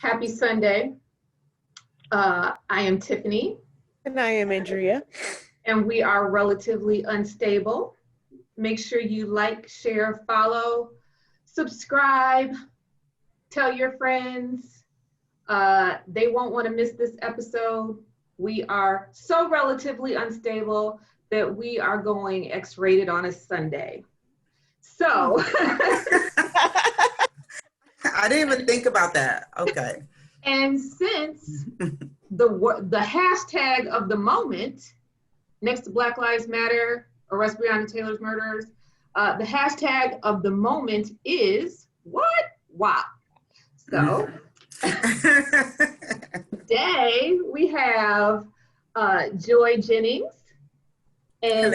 Happy Sunday. I am Tiffany. And I am Andrea. And we are Relatively Unstable. Make sure you like, share, follow, subscribe, tell your friends. They won't want to miss this episode. We are so relatively unstable that we are going X-rated on a Sunday. So. I didn't even think about that. Okay. And since the hashtag of the moment, next to Black Lives Matter, arrest Breonna Taylor's murderers, the hashtag of the moment is what? WAP. So today we have Joy Jennings. And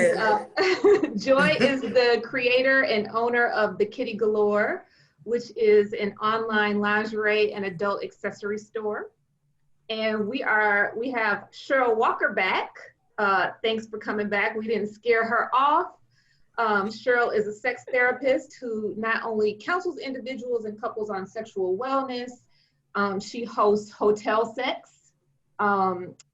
Joy is the creator and owner of the Kitty Galore, which is an online lingerie and adult accessory store. And we have Cheryl Walker back. Thanks for coming back. We didn't scare her off. Cheryl is a sex therapist who not only counsels individuals and couples on sexual wellness, she hosts hotel sex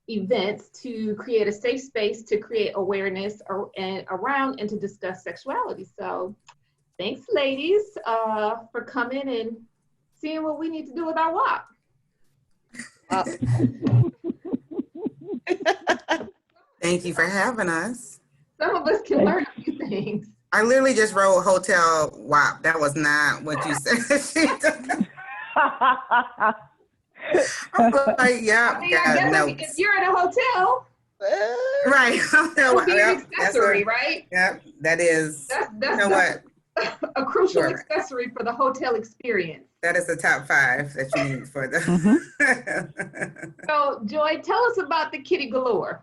events to create a safe space to create awareness around and to discuss sexuality. So thanks, ladies, for coming and seeing what we need to do with our WAP. Thank you for having us. Some of us can learn a few things. I literally just wrote hotel WAP. That was not what you said. I'm like, yeah. If you're in a hotel, right? That be an accessory, right? Yep, that is. That's you know what? A crucial accessory for the hotel experience. That is the top 5 that you need for the. So, Joy, tell us about the Kitty Galore.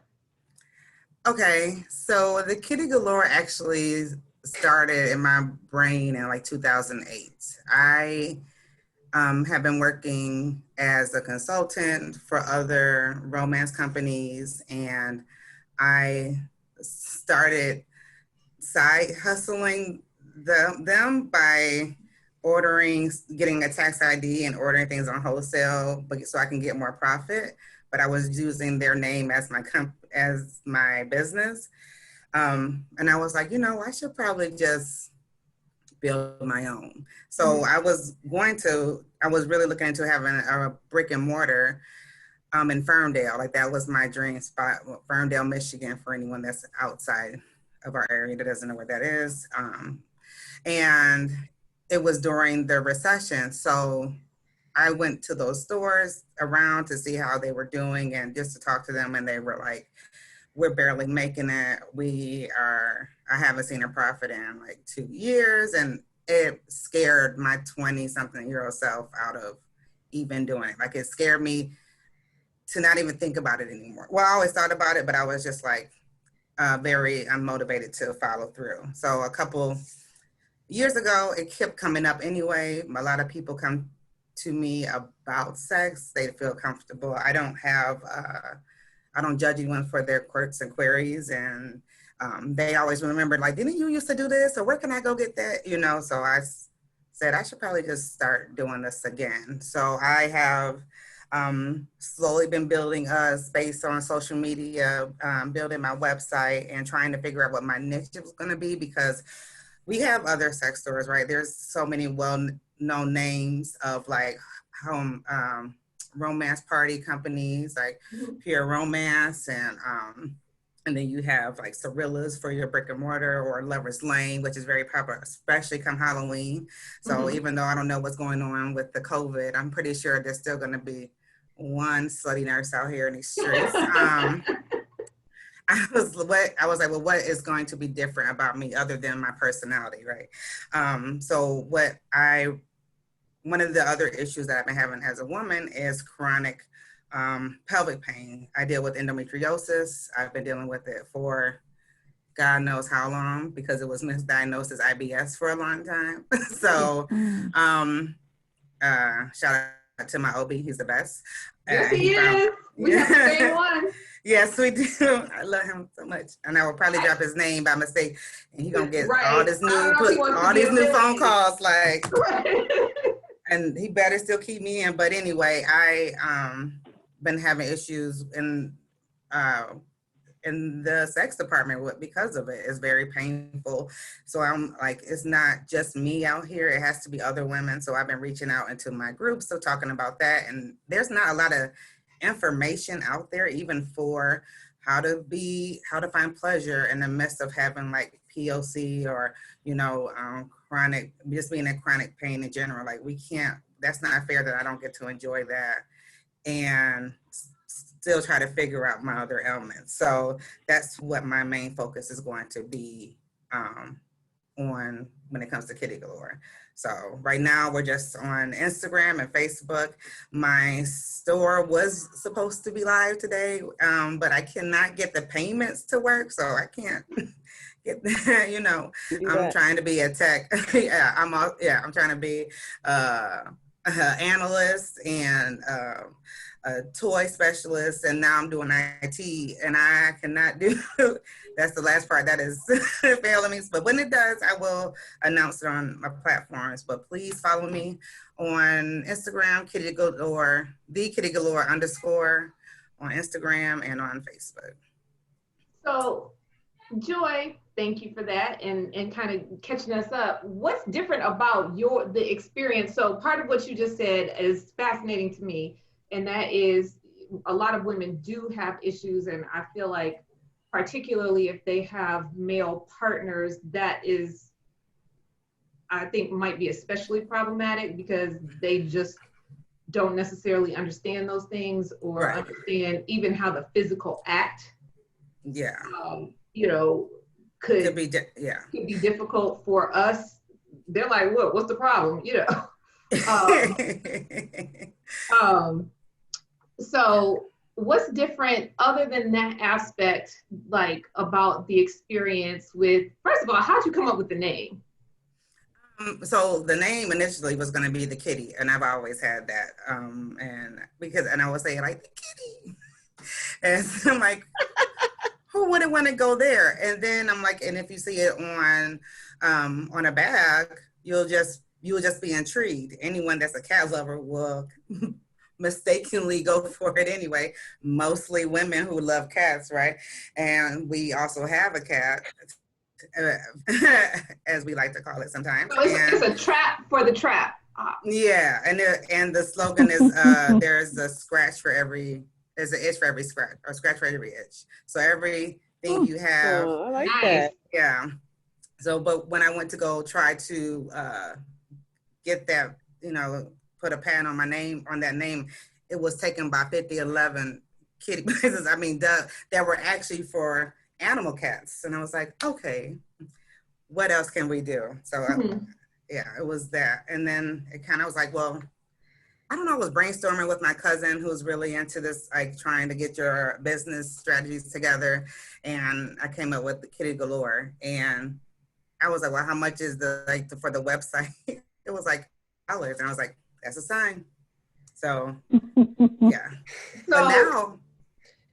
Okay, so the Kitty Galore actually started in my brain in like 2008. I have been working as a consultant for other romance companies, and I started side hustling them by getting a tax ID and ordering things on wholesale, so I can get more profit. But I was using their name as my business, and I was like, I should probably just build my own. So I was really looking into having a brick and mortar in Ferndale. Like that was my dream spot, Ferndale, Michigan, for anyone that's outside of our area that doesn't know where that is. And it was during the recession. So I went to those stores around to see how they were doing and just to talk to them. And they were like, we're barely making it. I haven't seen a profit in like 2 years. And it scared my 20-something-year-old self out of even doing it. Like it scared me to not even think about it anymore. Well, I always thought about it, but I was just like very unmotivated to follow through. So a couple years ago, it kept coming up anyway. A lot of people come to me about sex. They feel comfortable. I don't judge anyone for their quirks and queries, and they always remember, like, didn't you used to do this? Or where can I go get that? So I said I should probably just start doing this again. So I have slowly been building a space on social media, building my website and trying to figure out what my niche was going to be, because we have other sex stores, right? There's so many well-known names of like home romance party companies like Pure Romance, and then you have like Cirilla's for your brick and mortar, or Lover's Lane, which is very popular, especially come Halloween. So even though I don't know what's going on with the COVID, I'm pretty sure there's still going to be one slutty nurse out here in these streets. I was like, well, what is going to be different about me other than my personality, right? So one of the other issues that I've been having as a woman is chronic pelvic pain. I deal with endometriosis. I've been dealing with it for God knows how long, because it was misdiagnosed as IBS for a long time. So shout out to my OB, he's the best. Yes, he is. We have the same one. Yes, we do. I love him so much, and I will probably drop his name by mistake, and he's gonna get all these new phone calls. Like, and he better still keep me in. But anyway, I been having issues in the sex department because of it. It's very painful. So I'm like, it's not just me out here. It has to be other women. So I've been reaching out into my groups, so talking about that. And there's not a lot of information out there, even for how to find pleasure in the midst of having like POC or, chronic, just being in chronic pain in general. Like that's not fair that I don't get to enjoy that and still try to figure out my other ailments. So that's what my main focus is going to be on when it comes to Kitty Galore. So right now we're just on Instagram and Facebook. My store was supposed to be live today, but I cannot get the payments to work, so I can't get I'm trying to be a tech. I'm trying to be an analyst and a toy specialist, and now I'm doing IT, and I cannot do that's the last part that is failing me. But when it does, I will announce it on my platforms. But please follow me on Instagram, Kitty Galore, the Kitty Galore _ on Instagram and on Facebook. So Joy, thank you for that and kind of catching us up. What's different about the experience? So part of what you just said is fascinating to me. And that is, a lot of women do have issues, and I feel like particularly if they have male partners, that is, I think, might be especially problematic because they just don't necessarily understand those things or understand even how the physical act, could be difficult for us. They're like, what's the problem? So what's different other than that aspect, like about the experience with, first of all, how'd you come up with the name? So the name initially was going to be the Kitty, and I've always had that. And I would say like the Kitty, and so I'm like, who wouldn't want to go there? And then I'm like, and if you see it on a bag, you'll just be intrigued. Anyone that's a cat lover will mistakenly go for it anyway. Mostly women who love cats, right? And we also have a cat, as we like to call it sometimes. So it's a trap for the trap. Yeah, and the slogan is there's an itch for every scratch, or scratch for every itch. So everything you have. Oh, I like that. Yeah. So, but when I went to go try to get that, put a patent on my name, on that name, it was taken by 5011 kitty places. I mean, that were actually for animal cats. And I was like, okay, what else can we do? So it was that. And then it kind of was like, well, I don't know, I was brainstorming with my cousin who's really into this, like trying to get your business strategies together. And I came up with the Kitty Galore. And I was like, well, how much is for the website? It was like $1. And I was like, that's a sign. So, yeah. But now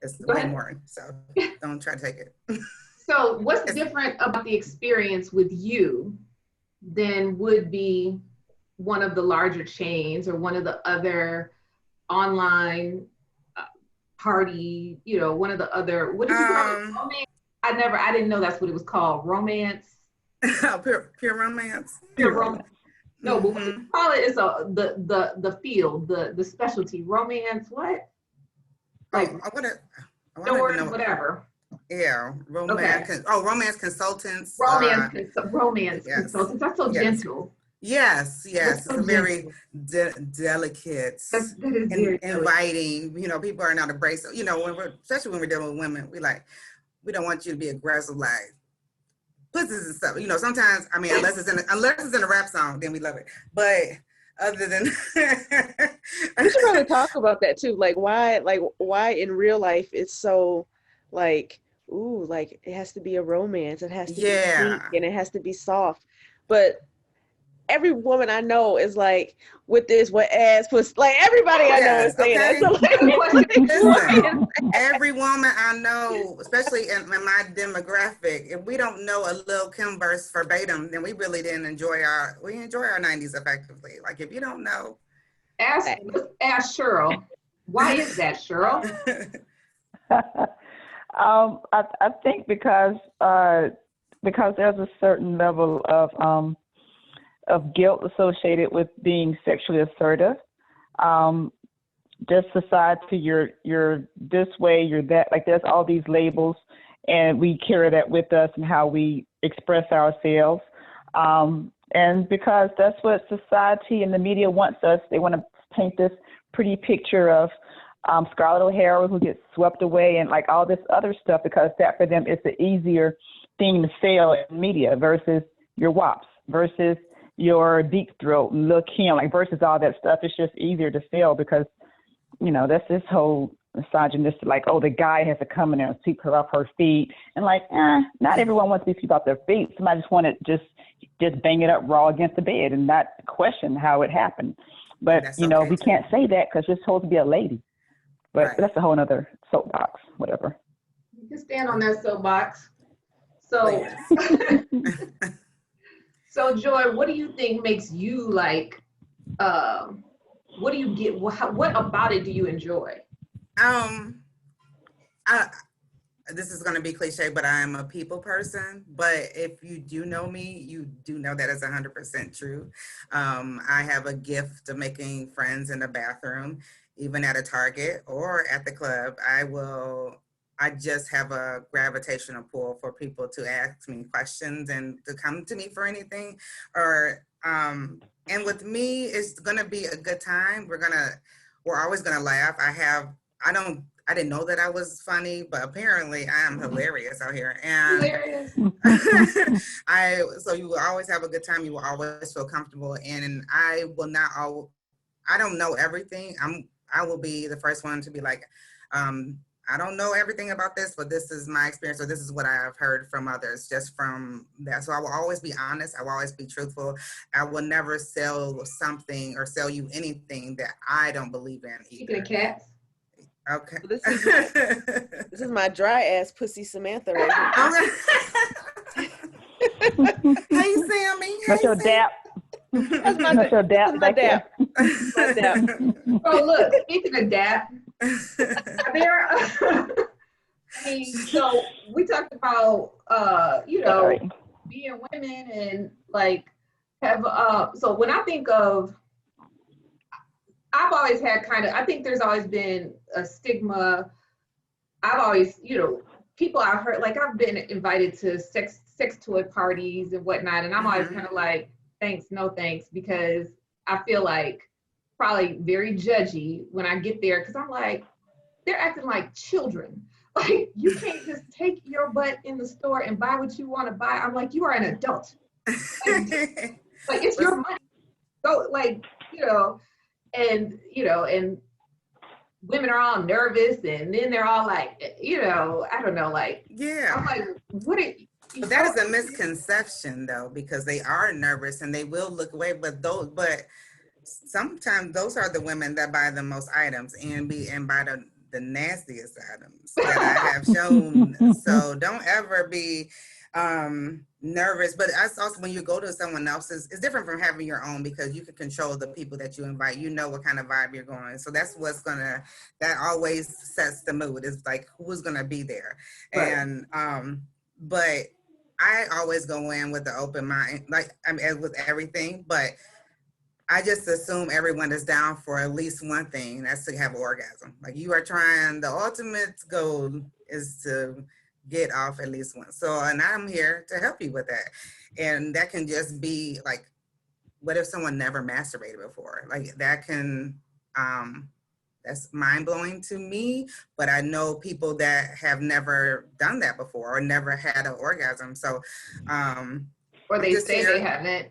it's way more. So don't try to take it. So what's different about the experience with you than would be one of the larger chains or one of the other online party, one of the other, what did you call it? Romance? I didn't know that's what it was called. Romance. Pure romance. Pure romance. No, but what do you call it? It's the field, the specialty. Romance, what? Like whatever. Yeah, romance. Okay. Romance consultants. Romance consultants. That's so gentle. Yes, it's a very delicate, inviting. People are not abrasive. Especially when we're dealing with women, we don't want you to be aggressive, like pussies and stuff. Sometimes, I mean, unless it's in a rap song, then we love it. But other than, we should probably talk about that too. Like why in real life it's so like, ooh, like it has to be a romance. It has to be pink and it has to be soft, but every woman I know is like with this, what ass pussy. Like everybody I know is saying that. So Listen, every woman I know, especially in my demographic, if we don't know a Lil Kim verse verbatim, then we really didn't enjoy our 90s effectively. Like if you don't know. Ask Cheryl. Why is that, Cheryl? I think because there's a certain level of guilt associated with being sexually assertive. Just society, you're this way, you're that. Like there's all these labels, and we carry that with us and how we express ourselves. And because that's what society and the media wants us, they want to paint this pretty picture of Scarlett O'Hara who gets swept away and like all this other stuff, because that for them is the easier thing to sell in media versus your WAPs, versus your Deep Throat and Lil Kim, like versus all that stuff. It's just easier to sell because, you know, that's this whole misogynistic, like, oh, the guy has to come in there and sweep her off her feet. And like, not everyone wants to be swept off their feet. Somebody just want to just bang it up raw against the bed and not question how it happened. But, that's you know, okay, we can't say that because you're supposed to be a lady. But that's a whole other soapbox, whatever. You can stand on that soapbox. So, so Joy, what do you think makes you like, what do you get, what about it do you enjoy? This is going to be cliche, but I am a people person. But if you do know me, you do know that is 100% true. I have a gift of making friends in the bathroom, even at a Target or at the club. I just have a gravitational pull for people to ask me questions and to come to me for anything. Or and with me, it's going to be a good time. We're always going to laugh. I didn't know that I was funny, but apparently I am hilarious out here. And hilarious. So you will always have a good time. You will always feel comfortable. And I don't know everything. I will be the first one to be like, I don't know everything about this, but this is my experience, or this is what I have heard from others, just from that. So I will always be honest. I will always be truthful. I will never sell something or sell you anything that I don't believe in either. Speaking of cats. Okay. So this is my dry ass pussy Samantha right here. Hey, Sammy. That's your dap. That's my dap. My dap. My dap. Oh, look, speaking of dap, so we talked about, being women and like so when I think of, I've always had I think there's always been a stigma. I've always, people I've heard, like I've been invited to sex toy parties and whatnot. And I'm always kind of like, thanks, no thanks, because I feel like probably very judgy when I get there. Cause I'm like, they're acting like children. Like you can't just take your butt in the store and buy what you want to buy. I'm like, you are an adult. Like it's your money. So like, and women are all nervous, and then they're all like, I don't know, like, yeah. I'm like, what? But that is a misconception, though, because they are nervous and they will look away. But sometimes those are the women that buy the most items and buy the nastiest items that I have shown. So don't ever be nervous. But that's also when you go to someone else's, it's different from having your own, because you can control the people that you invite. You know what kind of vibe you're going. So that's that always sets the mood. It's like who's gonna be there. Right. And but I always go in with the open mind, like with everything, but I just assume everyone is down for at least one thing, that's to have an orgasm. Like you are trying, the ultimate goal is to get off at least once. So, and I'm here to help you with that. And that can just be like, what if someone never masturbated before? Like that can, that's mind blowing to me, but I know people that have never done that before or never had an orgasm. So, or they say they haven't.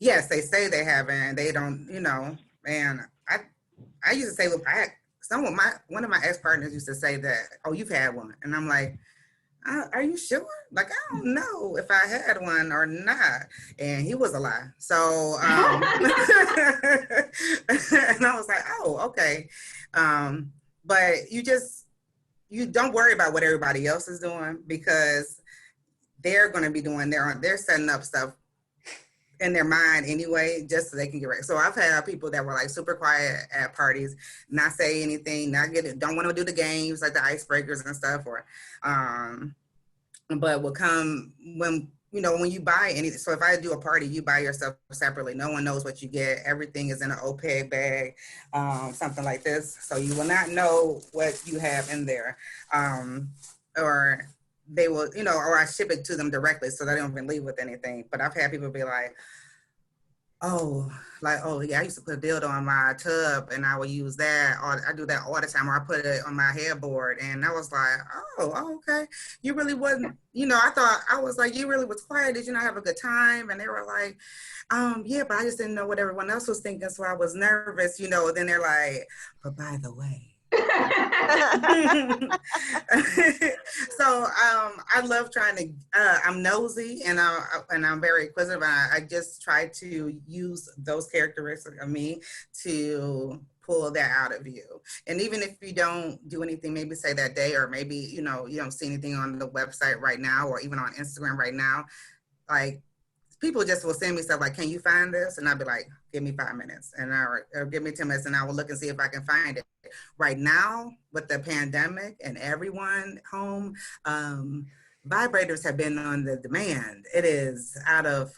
Yes, they say they haven't. They don't, and I used to say, one of my ex-partners used to say that, oh, you've had one. And I'm like, are you sure? Like, I don't know if I had one or not. And he was a lie. So, and I was like, oh, okay. But you don't worry about what everybody else is doing, because they're going to be doing they're setting up stuff in their mind anyway, just so they can get ready. So I've had people that were like super quiet at parties, not say anything, don't want to do the games like the icebreakers and stuff, or, but will come when you buy anything. So if I do a party, you buy yourself separately. No one knows what you get. Everything is in an opaque bag, something like this. So you will not know what you have in there, or they will, or I ship it to them directly so they don't even leave with anything. But I've had people be like, oh yeah, I used to put a dildo on my tub and I would use that, or I do that all the time, or I put it on my headboard. And I was like, oh, okay. You really wasn't, I was like, you really was quiet. Did you not have a good time? And they were like, yeah, but I just didn't know what everyone else was thinking. So I was nervous, Then they're like, but by the way. So I love trying to, I'm nosy and I'm very inquisitive. I just try to use those characteristics of me to pull that out of you. And even if you don't do anything, maybe say that day, or maybe, you don't see anything on the website right now, or even on Instagram right now, like, people just will send me stuff like, can you find this? And I'll be like, give me 5 minutes, or give me 10 minutes, and I will look and see if I can find it. Right now, with the pandemic and everyone home, vibrators have been on the demand. It is out of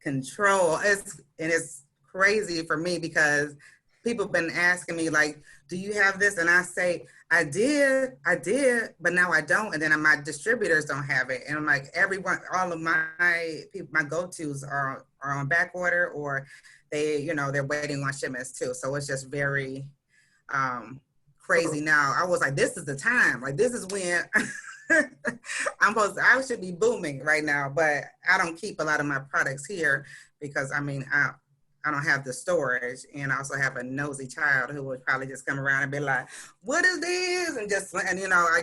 control. It's crazy for me, because people have been asking me, like, do you have this? And I say, I did, but now I don't. And then my distributors don't have it. And I'm like, all of my people, my go-tos are on back order, or they're waiting on shipments too. So it's just very crazy now. I was like, this is the time. Like, this is when I should be booming right now, but I don't keep a lot of my products here, because I don't have the storage, and I also have a nosy child who would probably just come around and be like, what is this? And I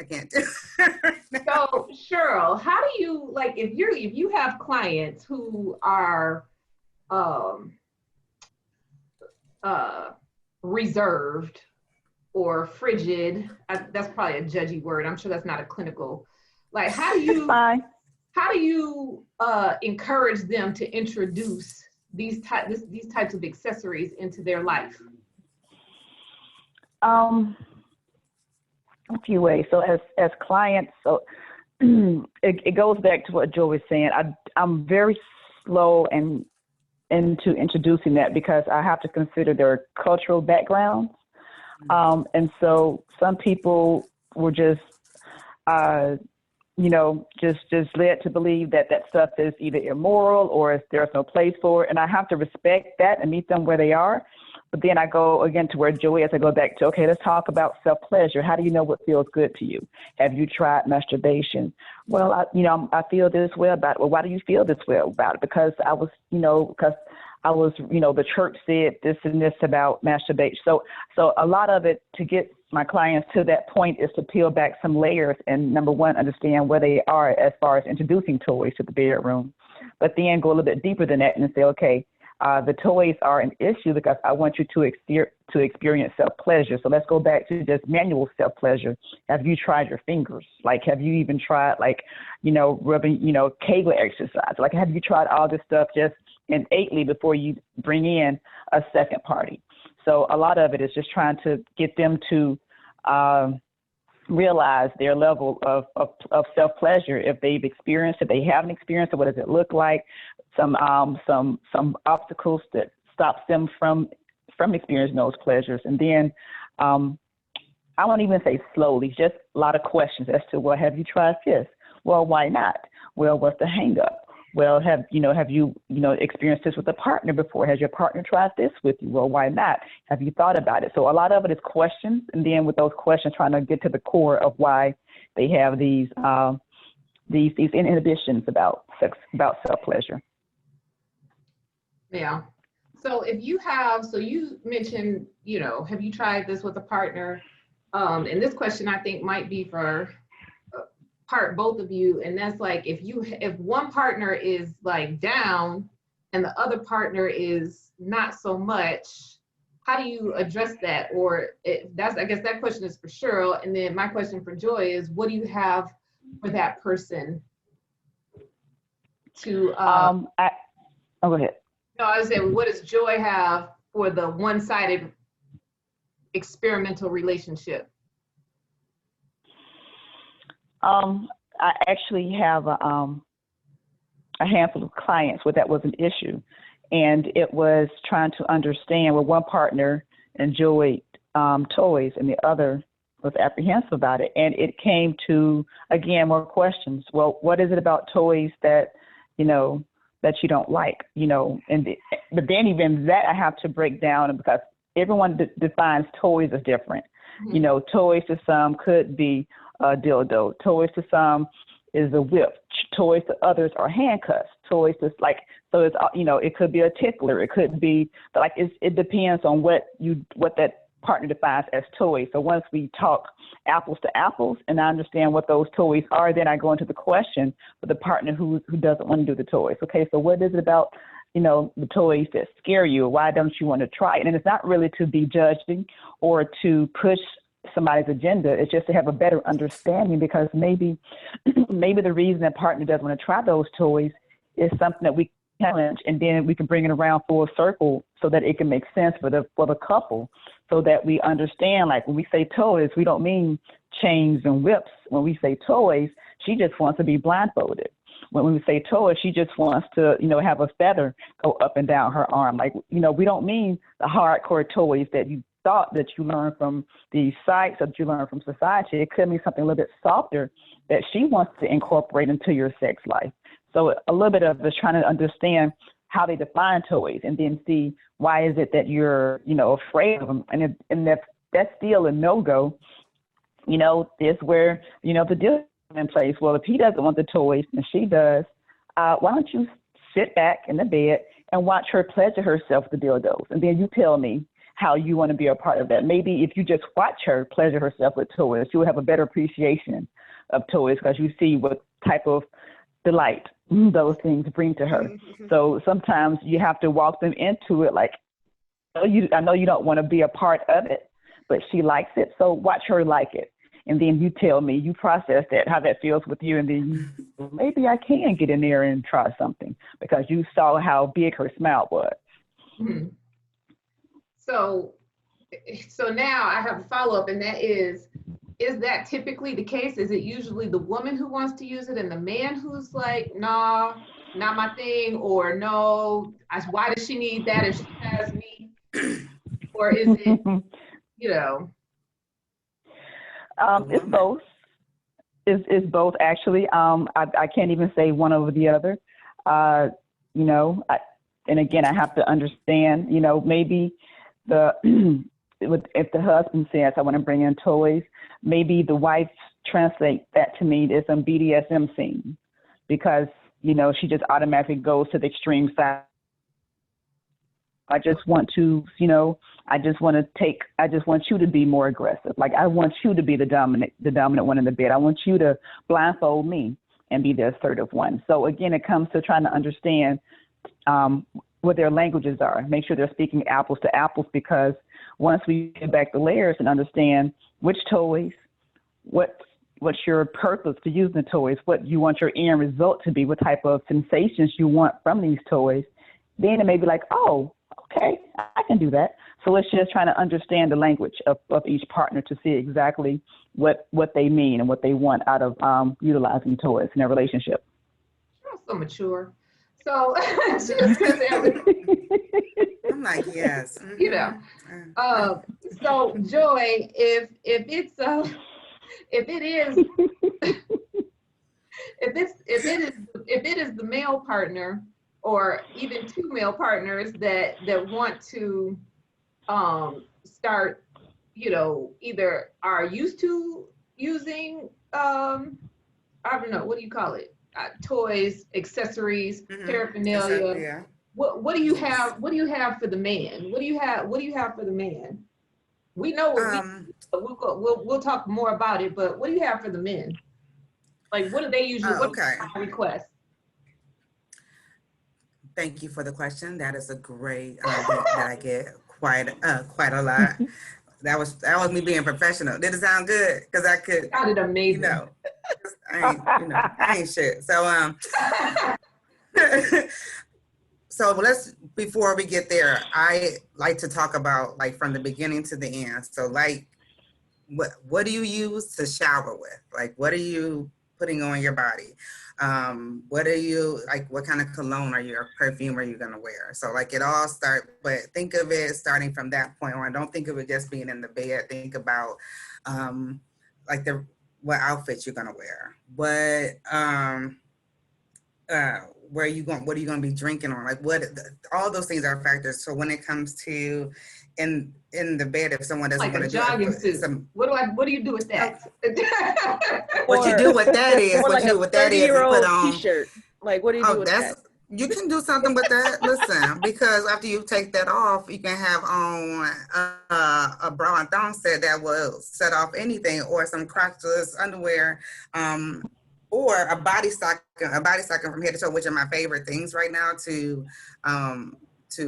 can't do. So Cheryl, how do you, like, if you have clients who are reserved or frigid, that's probably a judgy word. I'm sure that's not a clinical, like, how do you encourage them to introduce these types of accessories into their life? A few ways. So as clients, so it goes back to what Joe was saying. I'm very slow into introducing that, because I have to consider their cultural backgrounds. And so some people were just just led to believe that stuff is either immoral or there's no place for it. And I have to respect that and meet them where they are. But then I go again to where Joey is. I go back to, okay, let's talk about self-pleasure. How do you know what feels good to you? Have you tried masturbation? Well, I feel this way about it. Well, why do you feel this way about it? Because I was, the church said this and this about masturbation. So a lot of it, to get my clients to that point, is to peel back some layers and, number one, understand where they are as far as introducing toys to the bedroom, but then go a little bit deeper than that and say, okay, the toys are an issue because I want you to experience self-pleasure. So let's go back to just manual self-pleasure. Have you tried your fingers? Like, have you even tried, rubbing, Kegel exercise? Like, have you tried all this stuff just innately before you bring in a second party? So a lot of it is just trying to get them to realize their level of self-pleasure, if they haven't experienced it, what does it look like? Some obstacles that stops them from experiencing those pleasures. And then I won't even say slowly, just a lot of questions as to, well, have you tried this? Well, why not? Well, what's the hang up? Well, have you experienced this with a partner before? Has your partner tried this with you? Well, why not? Have you thought about it? So a lot of it is questions, and then with those questions, trying to get to the core of why they have these inhibitions about sex, about self-pleasure. Yeah. So you mentioned, have you tried this with a partner? And this question I think might be for both of you, and that's like if one partner is like down and the other partner is not so much, how do you address that? Or I guess that question is for Cheryl, and then my question for Joy is, what do you have for that person to go ahead. No, I was saying, what does Joy have for the one-sided experimental relationship? I actually have a handful of clients where that was an issue, and it was trying to understand where one partner enjoyed toys and the other was apprehensive about it, and it came to, again, more questions. Well, what is it about toys that that you don't like, but then even that I have to break down, because everyone defines toys as different. Mm-hmm. Toys to some could be a dildo. Toys to some is a whip. Toys to others are handcuffs. Toys to so it's, it could be a tickler. It could be it depends on what that partner defines as toys. So once we talk apples to apples and I understand what those toys are, then I go into the question for the partner who doesn't want to do the toys. Okay, so what is it about, the toys that scare you? Why don't you want to try it? And it's not really to be judging or to push somebody's agenda. It's just to have a better understanding, because maybe the reason that partner doesn't want to try those toys is something that we challenge, and then we can bring it around full circle so that it can make sense for the couple, so that we understand, like when we say toys, we don't mean chains and whips. When we say toys, she just wants to be blindfolded. When we say toys, she just wants to, have a feather go up and down her arm. Like, we don't mean the hardcore toys that you thought that you learned from the sites, that you learned from society. It could mean something a little bit softer that she wants to incorporate into your sex life. So a little bit of us trying to understand how they define toys, and then see why is it that you're, afraid of them. And that's still a no-go, is where, the deal in place. Well, if he doesn't want the toys and she does, why don't you sit back in the bed and watch her pleasure herself with the dildos? And then you tell me how you want to be a part of that. Maybe if you just watch her pleasure herself with toys, you will have a better appreciation of toys, because you see what type of delight those things bring to her. So sometimes you have to walk them into it like, I know you don't want to be a part of it, but she likes it, so watch her like it. And then you tell me, you process that, how that feels with you, and then maybe I can get in there and try something, because you saw how big her smile was. Mm-hmm. So now I have a follow-up, and that is that typically the case? Is it usually the woman who wants to use it and the man who's like, nah, not my thing, or no, why does she need that if she has me? Or is it, It's both. It's both, actually. I can't even say one over the other. And again, I have to understand, maybe if the husband says, I want to bring in toys, maybe the wife translates that to me as some BDSM scene, because, she just automatically goes to the extreme side. I just want to, I just want you to be more aggressive. Like, I want you to be the dominant one in the bed. I want you to blindfold me and be the assertive one. So again, it comes to trying to understand what their languages are, make sure they're speaking apples to apples, because once we get back the layers and understand which toys, what's your purpose for using the toys, what you want your end result to be, what type of sensations you want from these toys, then it may be like, oh, okay, I can do that. So it's just trying to understand the language of each partner to see exactly what they mean and what they want out of utilizing toys in their relationship. You're so mature. So she just says everything. I'm like, yes. So Joy, if it is the male partner, or even two male partners that want to start, either are used to using I don't know, what do you call it? Toys, accessories, paraphernalia. Yeah. What do you have? What do you have for the man? What do you have for the man We know what we'll talk more about it, but what do you have for the men? Like, what do they usually request? Thank you for the question. That is a great that I get quite a lot. That was me being professional. Did it sound good? Because I could. Sounded amazing. I ain't shit. So so before we get there, I like to talk about like from the beginning to the end. So like, what do you use to shower with? Like, what are you putting on your body? What are you, like, what kind of cologne or perfume are you gonna wear? So like it all but think of it starting from that point on. Don't think of it just being in the bed. Think about like what outfit you're gonna wear. Where are you going? What are you going to be drinking on? Like all those things are factors. So when it comes to in the bed, if someone doesn't want to jogging suit, what do you do with that? What you do with that is what you do with that is you put on t-shirt. Like what do you do with that? You can do something with that. Listen, because after you take that off, you can have on a bra and thong set that will set off anything, or some crotchless underwear. Or a body stocking from head to toe, which are my favorite things right now to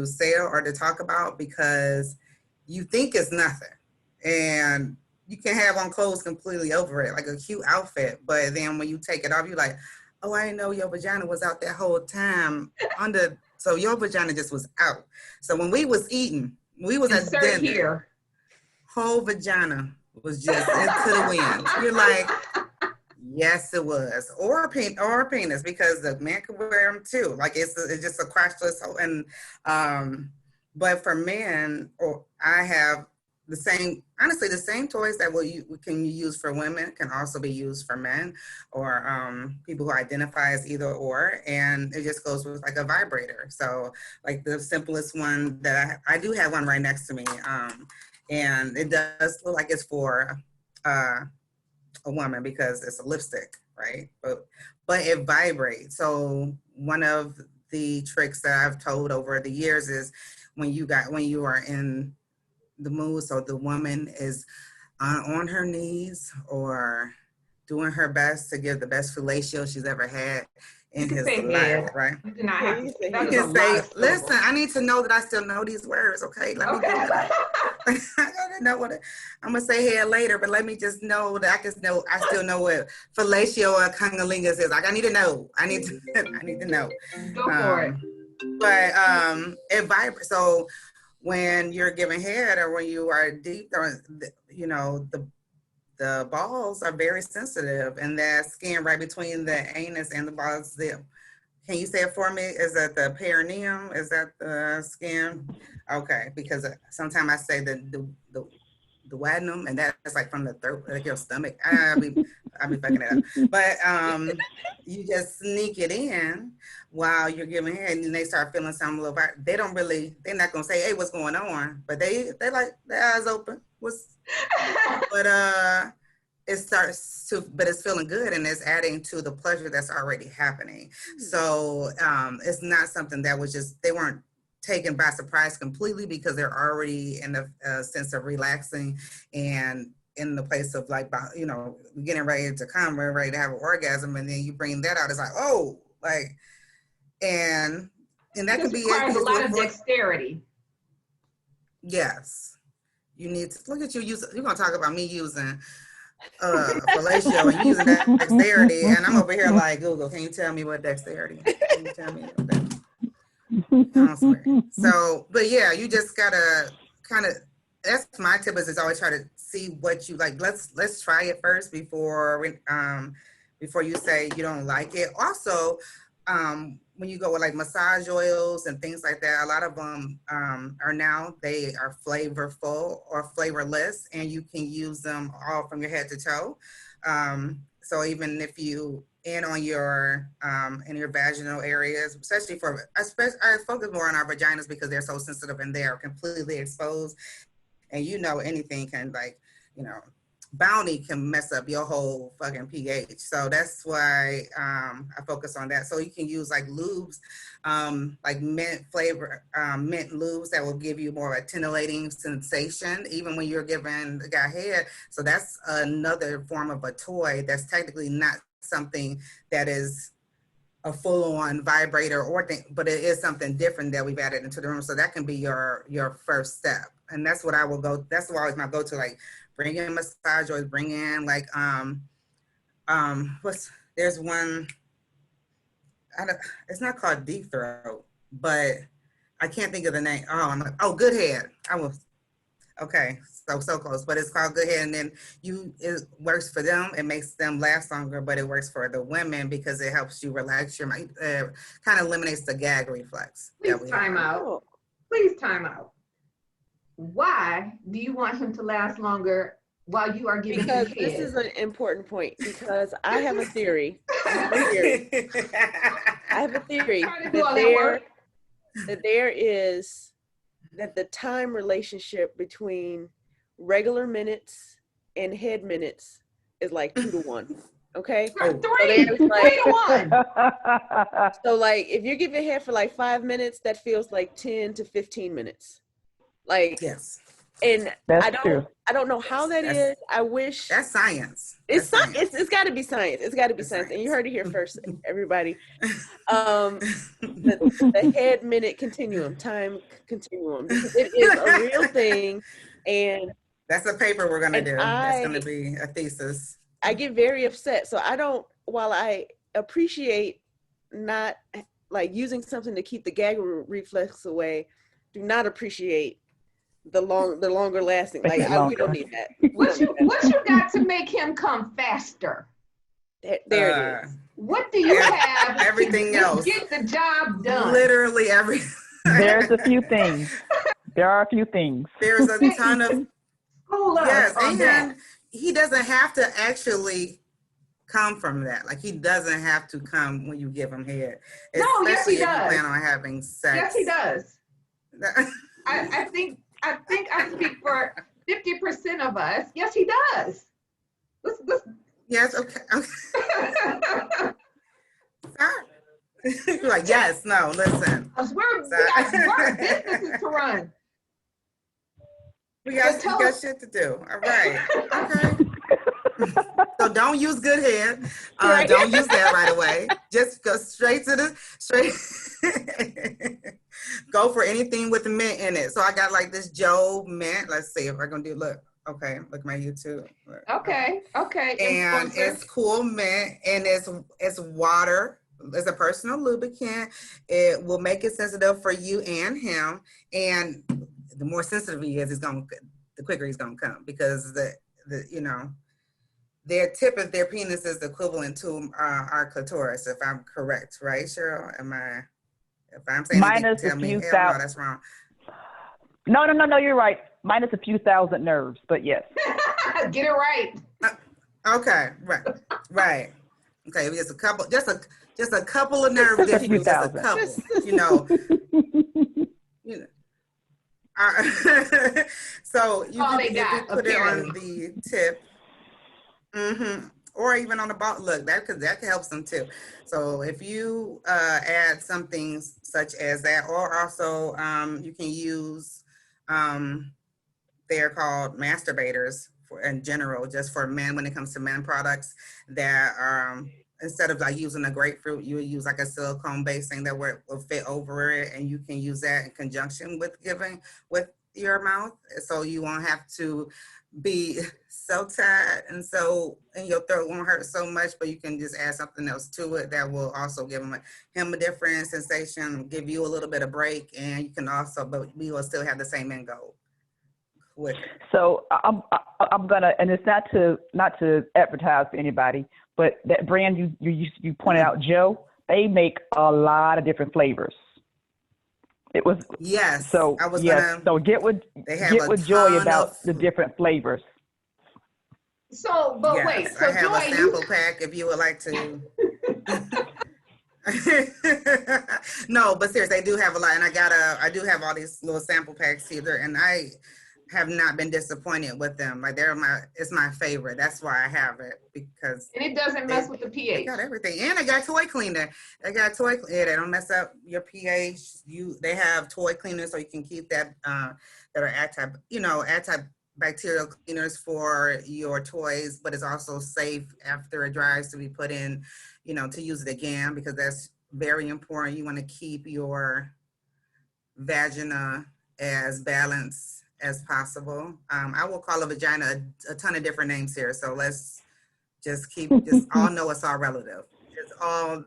sell or to talk about, because you think it's nothing, and you can have on clothes completely over it, like a cute outfit, but then when you take it off, you're like, oh, I didn't know your vagina was out that whole time so your vagina just was out. So when we was eating, we was at dinner here, whole vagina was just into the wind. You're like, yes, it was, or a penis, because the man could wear them too. Like it's just a crotchless. And but for men, I have the same toys that can use for women can also be used for men, or people who identify as either or. And it just goes with like a vibrator. So like the simplest one that I do have one right next to me, and it does look like it's for a woman because it's a lipstick, right? But it vibrates. So one of the tricks that I've told over the years is when you are in the mood, so the woman is on her knees or doing her best to give the best fellatio she's ever had in his life, right? You do not have to. You can say, listen, I need to know that I still know these words, okay? Let me do it. I gotta know I'm gonna say here later, but let me just know that I still know what fellatio or cunnilingus is. Like I need to know. I need to know. Go for it. But it vibrates. So when you're giving head or when you are deep, the balls are very sensitive, and that skin right between the anus and the balls. Can you say it for me? Is that the perineum? Is that the skin? Okay, because sometimes I say the duodenum, and that's like from the throat, like your stomach. I'll be fucking it up. But you just sneak it in while you're giving head, and then they start feeling something a little bit. They're not gonna say, hey, what's going on? But they like their eyes open. But it's feeling good, and it's adding to the pleasure that's already happening. So it's not something that they weren't taken by surprise completely, because they're already in a sense of relaxing and in the place of like, getting ready to come, we're ready to have an orgasm, and then you bring that out. It's like, oh, like, and that could be requires a lot of dexterity. Yes, you need to look at you. You're gonna talk about me using fellatio and using that dexterity, and I'm over here like, Google, can you tell me what dexterity? Can you tell me what that? So, but yeah, you just gotta kind of. That's my tip, is always try to see what you like. Let's try it first before you say you don't like it. Also, when you go with like massage oils and things like that, a lot of them they are flavorful or flavorless, and you can use them all from your head to toe. So even if you on your in your vaginal areas, especially I focus more on our vaginas because they're so sensitive and they're completely exposed, and anything can bounty can mess up your whole fucking pH. So that's why I focus on that. So you can use like lubes, like mint flavor, mint lubes that will give you more of a titillating sensation, even when you're giving the guy head. So that's another form of a toy that's technically not something that is a full-on vibrator or thing, but it is something different that we've added into the room. So that can be your first step. And that's what I will go, that's always my go-to, like bring in massage or bring in like, there's one, it's not called deep throat, but I can't think of the name. Oh, good head. Okay, so close, but it's called good head. And then it works for them. It makes them last longer, but it works for the women because it helps you relax your mind, kind of eliminates the gag reflex. Please time out. Please time out. Why do you want him to last longer while you are giving him head? This is an important point, because I have a theory. I have a theory that the time relationship between regular minutes and head minutes is like 2 to 1. Okay? Three to 1. So like if you're giving head for like 5 minutes, that feels like 10 to 15 minutes. Like, yes. And that's true. I don't know how that is. I wish that's science. It's science. It's got to be science. It's got to be science. And you heard it here first, everybody. The head minute continuum, time continuum, because it is a real thing. And that's a paper we're gonna do. That's gonna be a thesis. I get very upset. So while I appreciate not like using something to keep the gag reflex away, do not appreciate the longer lasting. Like we don't need that. What you got to make him come faster? There it is. What do you have? Everything else. Get the job done. Literally everything. There's a few things. There are a few things. There's a ton of yes, and he doesn't have to actually come from that. Like he doesn't have to come when you give him head. Especially if you plan on having sex. Yes, he does. I think I speak for 50% of us. Yes, he does. Yes, okay. You're like, yes, no, listen. We got businesses to run. We got shit to do. All right. Okay. So don't use good head. Don't use that right away. Just go straight. Go for anything with mint in it. So I got like this Joe mint. Let's see if I'm gonna do. Look at my YouTube. Look. Okay. And it's cool mint, and it's water. It's a personal lubricant. It will make it sensitive for you and him. And the more sensitive he is, the quicker he's gonna come, because their tip of their penis is equivalent to our clitoris, if I'm correct, right, Cheryl? If I'm saying minus tell a few me, no, thousand. that's wrong. No, you're right. Minus a few thousand nerves, but yes. Get it right. Okay, right. Okay, just a couple of nerve differences, just a couple, So you can put it on the tip, or even on the ball. Look, that could help them too. So if you add something such as that, or also you can use, they're called masturbators in general, just for men when it comes to men products that instead of like using a grapefruit, you would use like a silicone based thing that will fit over it, and you can use that in conjunction with giving with your mouth, so you won't have to be so tight and your throat won't hurt so much, but you can just add something else to it that will also give him a different sensation, give you a little bit of break, and you can also, but we will still have the same end goal. So I'm gonna, and it's not to advertise for anybody, but that brand you pointed out, Joe, they make a lot of different flavors. It was yes. So I was so get with Joy about the different flavors. So, but yes, wait. So I have a sample pack if you would like to. No, but seriously, I do have a lot, and I do have all these little sample packs here, and I have not been disappointed with them. Like it's my favorite. That's why I have it, because And it doesn't mess with the they pH. got everything. And they got toy cleaner. They don't mess up your pH. They have toy cleaners so you can keep that that are antibacterial cleaners for your toys, but it's also safe after it dries to be put in, to use it again, because that's very important. You want to keep your vagina as balanced as possible. I will call a vagina a ton of different names here, so let's just all know it's all relative. It's all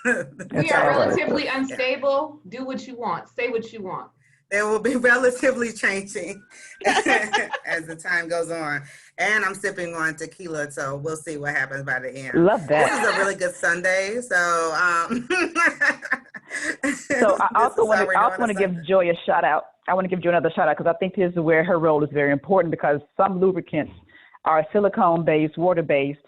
We are relatively unstable. Do what you want. Say what you want. They will be relatively changing as the time goes on. And I'm sipping on tequila, so we'll see what happens by the end. Love that. This is a really good Sunday, so so I also want to give Joy a shout out. I want to give Joy another shout out, because I think this is where her role is very important, because some lubricants are silicone based, water based,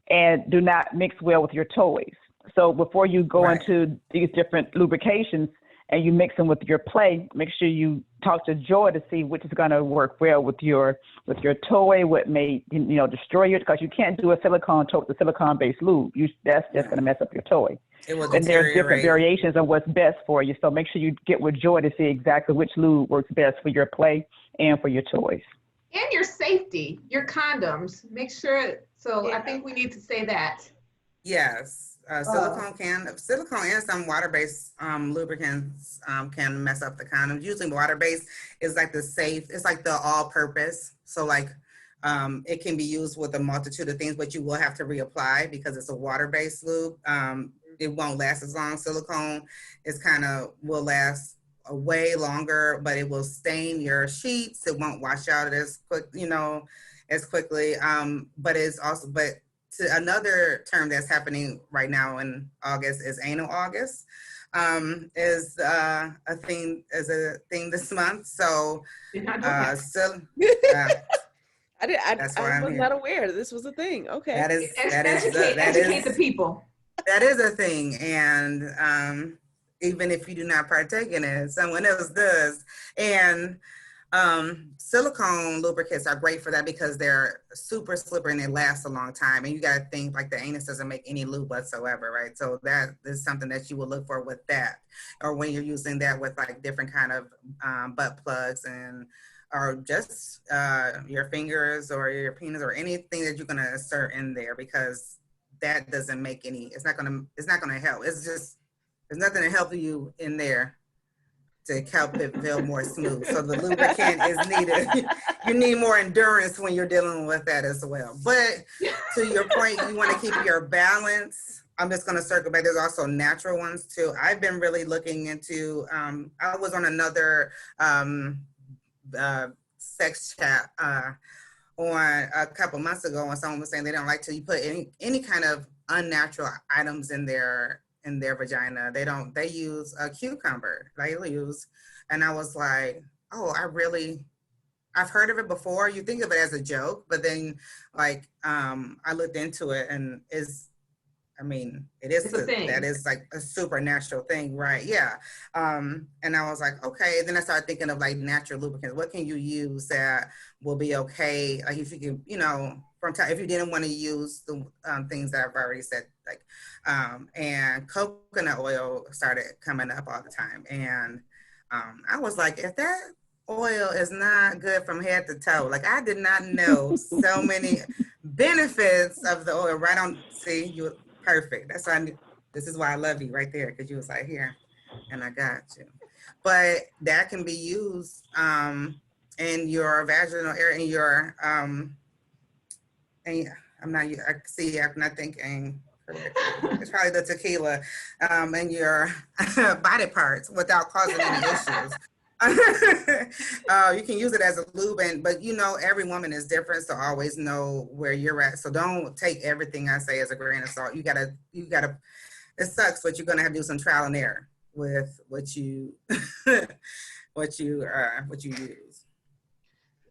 and do not mix well with your toys. So before you go into these different lubrications and you mix them with your play, make sure you talk to Joy to see which is going to work well with your toy, what may destroy you, because you can't do a silicone toy with a silicone based lube. That's just going to mess up your toy. And there's different variations of what's best for you. So make sure you get with Joy to see exactly which lube works best for your play and for your toys. And your safety, your condoms. Make sure. So I think we need to say that. Yes. Silicone and some water-based lubricants can mess up the condoms. Usually water-based is like it's like the all-purpose. So like it can be used with a multitude of things, but you will have to reapply because it's a water-based lube. It won't last as long. Silicone will last way longer, but it will stain your sheets. It won't wash out as quickly. But another term that's happening right now in August is anal August. Is a thing this month. So I was not aware this was a thing. Okay. Educate the people. That is a thing, and even if you do not partake in it, someone else does. And silicone lubricants are great for that because they're super slippery and they last a long time. And you got to think like the anus doesn't make any lube whatsoever, right? So that is something that you will look for with that, or when you're using that with like different kind of butt plugs or just your fingers or your penis or anything that you're going to insert in there, because that doesn't make it's not going to help. It's just, there's nothing to help you in there to help it feel more smooth. So the lubricant is needed. You need more endurance when you're dealing with that as well. But to your point, you want to keep your balance. I'm just going to circle back. There's also natural ones too. I've been really looking into, I was on another sex chat on a couple months ago, and someone was saying they don't like to put any kind of unnatural items in their vagina. They use a cucumber. And I was like, oh, I've heard of it before. You think of it as a joke, but then like I looked into it, and it is a thing. That is like a supernatural thing, right? Yeah. And I was like, okay. And then I started thinking of like natural lubricants. What can you use that will be okay? Like if you can, if you didn't want to use the things that I've already said, like, and coconut oil started coming up all the time. And I was like, if that oil is not good from head to toe, like I did not know so many benefits of the oil. Right on, see, you were perfect. That's why this is why I love you right there, because you was like, here, and I got you. But that can be used in your vaginal area, in your and I'm not thinking correctly. It's probably the tequila in your body parts without causing any issues. You can use it as a lube, but every woman is different, so always know where you're at. So don't take everything I say as a grain of salt. You gotta. It sucks, but you're gonna have to do some trial and error with what you use.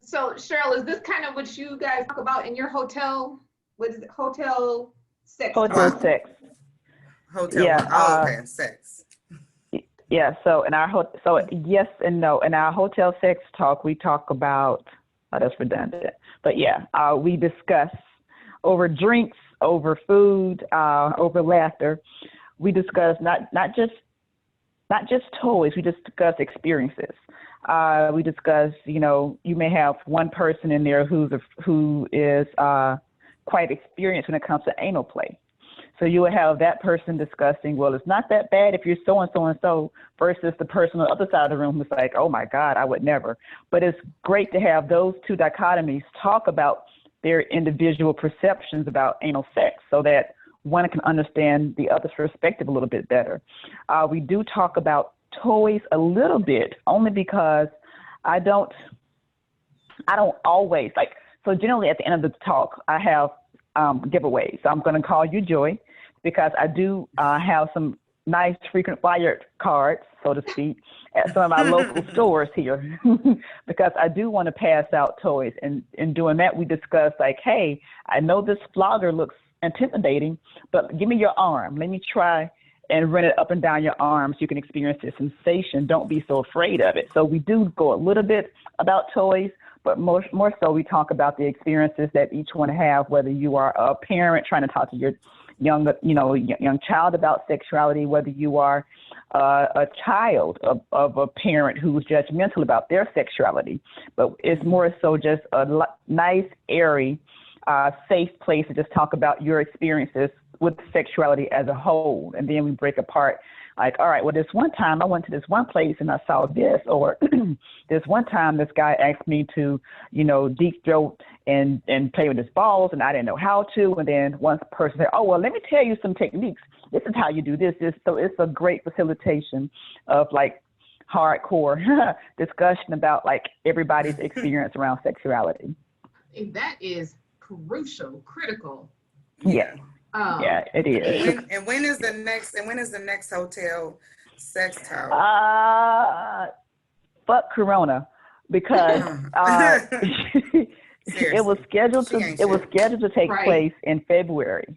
So Cheryl, is this kind of what you guys talk about in your hotel? What is it? Hotel sex? Hotel sex. Hotel. Yeah. Okay, sex. Yeah. So yes and no. In our hotel sex talk, we talk about Oh, that's redundant. But yeah, we discuss over drinks, over food, over laughter. We discuss not just toys. We discuss experiences. We discuss, you may have one person in there who is quite experienced when it comes to anal play. So you will have that person discussing, well, it's not that bad if you're so and so and so, versus the person on the other side of the room who's like, oh my God, I would never. But it's great to have those two dichotomies talk about their individual perceptions about anal sex so that one can understand the other's perspective a little bit better. We do talk about toys a little bit, only because I don't always so generally at the end of the talk, I have giveaways. So I'm going to call you Joy, because I do have some nice frequent flyer cards, so to speak, at some of our local stores here, because I do want to pass out toys. And in doing that, we discuss hey, I know this flogger looks intimidating, but give me your arm. Let me try and run it up and down your arm so you can experience the sensation. Don't be so afraid of it. So we do go a little bit about toys, but more so we talk about the experiences that each one have, whether you are a parent trying to talk to your young child about sexuality, whether you are a child of a parent who's judgmental about their sexuality. But it's more so just a nice, airy, safe place to just talk about your experiences with sexuality as a whole. And then we break apart all right, well, this one time I went to this one place and I saw this, or this one time this guy asked me to, deep throat and play with his balls, and I didn't know how to. And then one person said, oh, well, let me tell you some techniques. This is how you do this. So it's a great facilitation of hardcore discussion about everybody's experience around sexuality. That is crucial, critical. Yeah. Yeah, it is. When is the next hotel sex talk? Fuck Corona, because it was scheduled to take place in February.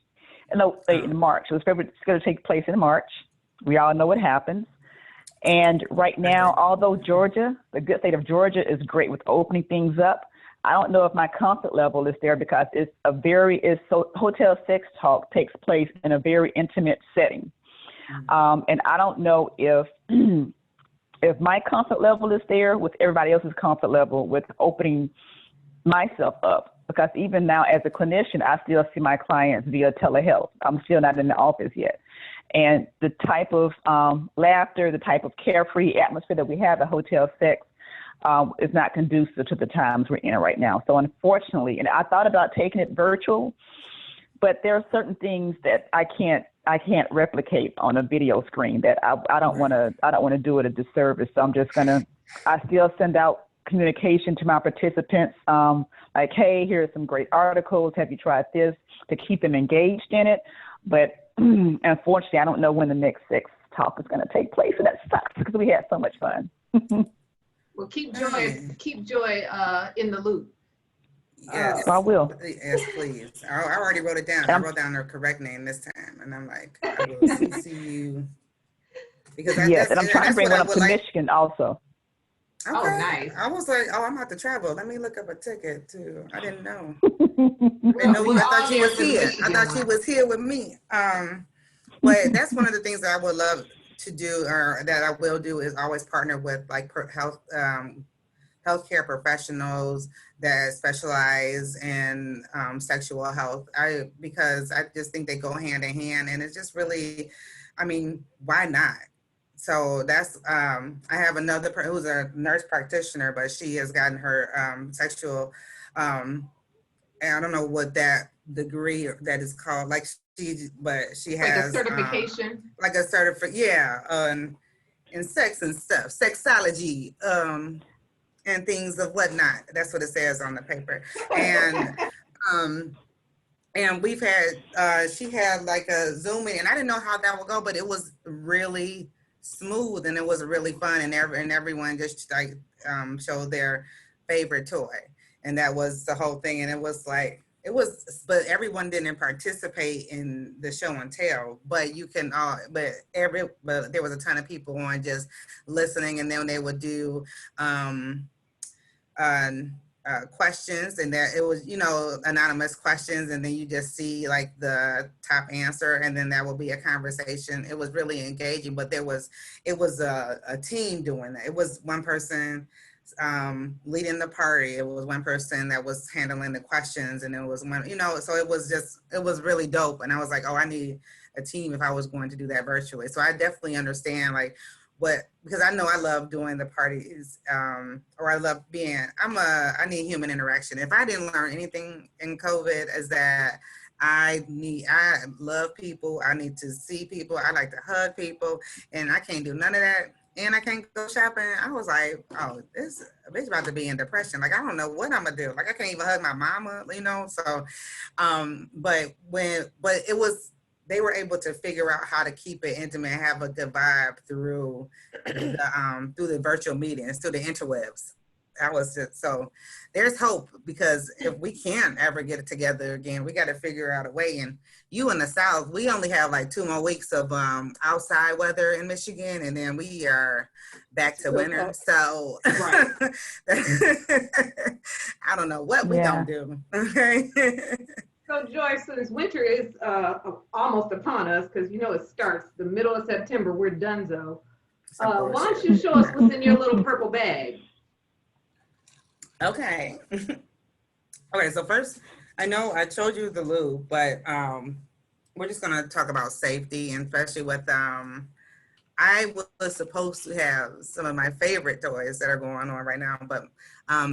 No, in March. It was scheduled to take place in March. We all know what happens. And right now, although Georgia, the good state of Georgia, is great with opening things up, I don't know if my comfort level is there, because hotel sex talk takes place in a very intimate setting. And I don't know if my comfort level is there with everybody else's comfort level with opening myself up, because even now as a clinician, I still see my clients via telehealth. I'm still not in the office yet. And the type of laughter, the type of carefree atmosphere that we have at hotel sex is not conducive to the times we're in right now. So unfortunately, and I thought about taking it virtual, but there are certain things that I can't replicate on a video screen that I don't want to do it a disservice. So I still send out communication to my participants, hey, here are some great articles. Have you tried this, to keep them engaged in it? But unfortunately, I don't know when the next sex talk is going to take place, and that sucks because we had so much fun. Well, keep Joy in the loop. Yes, I will. Yes, please. I already wrote it down. I wrote down her correct name this time, and I'm like, I will CC you. Because yes, and I'm trying to bring one up to Michigan also. Okay. Oh, nice. I was like, I'm about to travel. Let me look up a ticket too. I didn't know. I thought she was here. I thought she was here with me. But that's one of the things that I would love to do, or that I will do, is always partner with healthcare professionals that specialize in sexual health. Because I just think they go hand in hand, and it's just really, why not? So that's, I have another who's a nurse practitioner, but she has gotten her sexual, and I don't know what that degree that is called, but she has a certification, in sex and stuff, sexology, and things of whatnot. That's what it says on the paper. And we've had, she had a Zoom meeting, and I didn't know how that would go, but it was really smooth, and it was really fun, and everyone just showed their favorite toy, and that was the whole thing. And it was but everyone didn't participate in the show and tell, but you can but there was a ton of people on just listening, and then they would do questions, and that it was, you know, anonymous questions, and then you just see like the top answer, and then that will be a conversation. It was really engaging, but it was a team doing that. It was one person leading the party. It was one person that was handling the questions, and it was one, you know, so it was really dope. And I was like, oh, I need a team if I was going to do that virtually. So I definitely understand like because I know I love doing the parties, or I love I need human interaction. If I didn't learn anything in COVID, is that I love people. I need to see people. I like to hug people, and I can't do none of that. And I can't go shopping. I was like, oh, this bitch about to be in depression. Like, I don't know what I'm gonna do. Like, I can't even hug my mama, you know? So, but it was, they were able to figure out how to keep it intimate and have a good vibe through the virtual meetings, through the interwebs. That was just, so there's hope, because if we can't ever get it together again, we got to figure out a way. And you in the South, we only have like 2 more weeks of outside weather in Michigan, and then we are back to winter. So right. I don't know what we gonna do. Okay. So Joy, since winter is almost upon us, because you know it starts the middle of September, we're donezo. Why don't you show us what's in your little purple bag? Okay. Okay, so first, I know I told you the lube, but we're just gonna talk about safety, and especially with I was supposed to have some of my favorite toys that are going on right now, but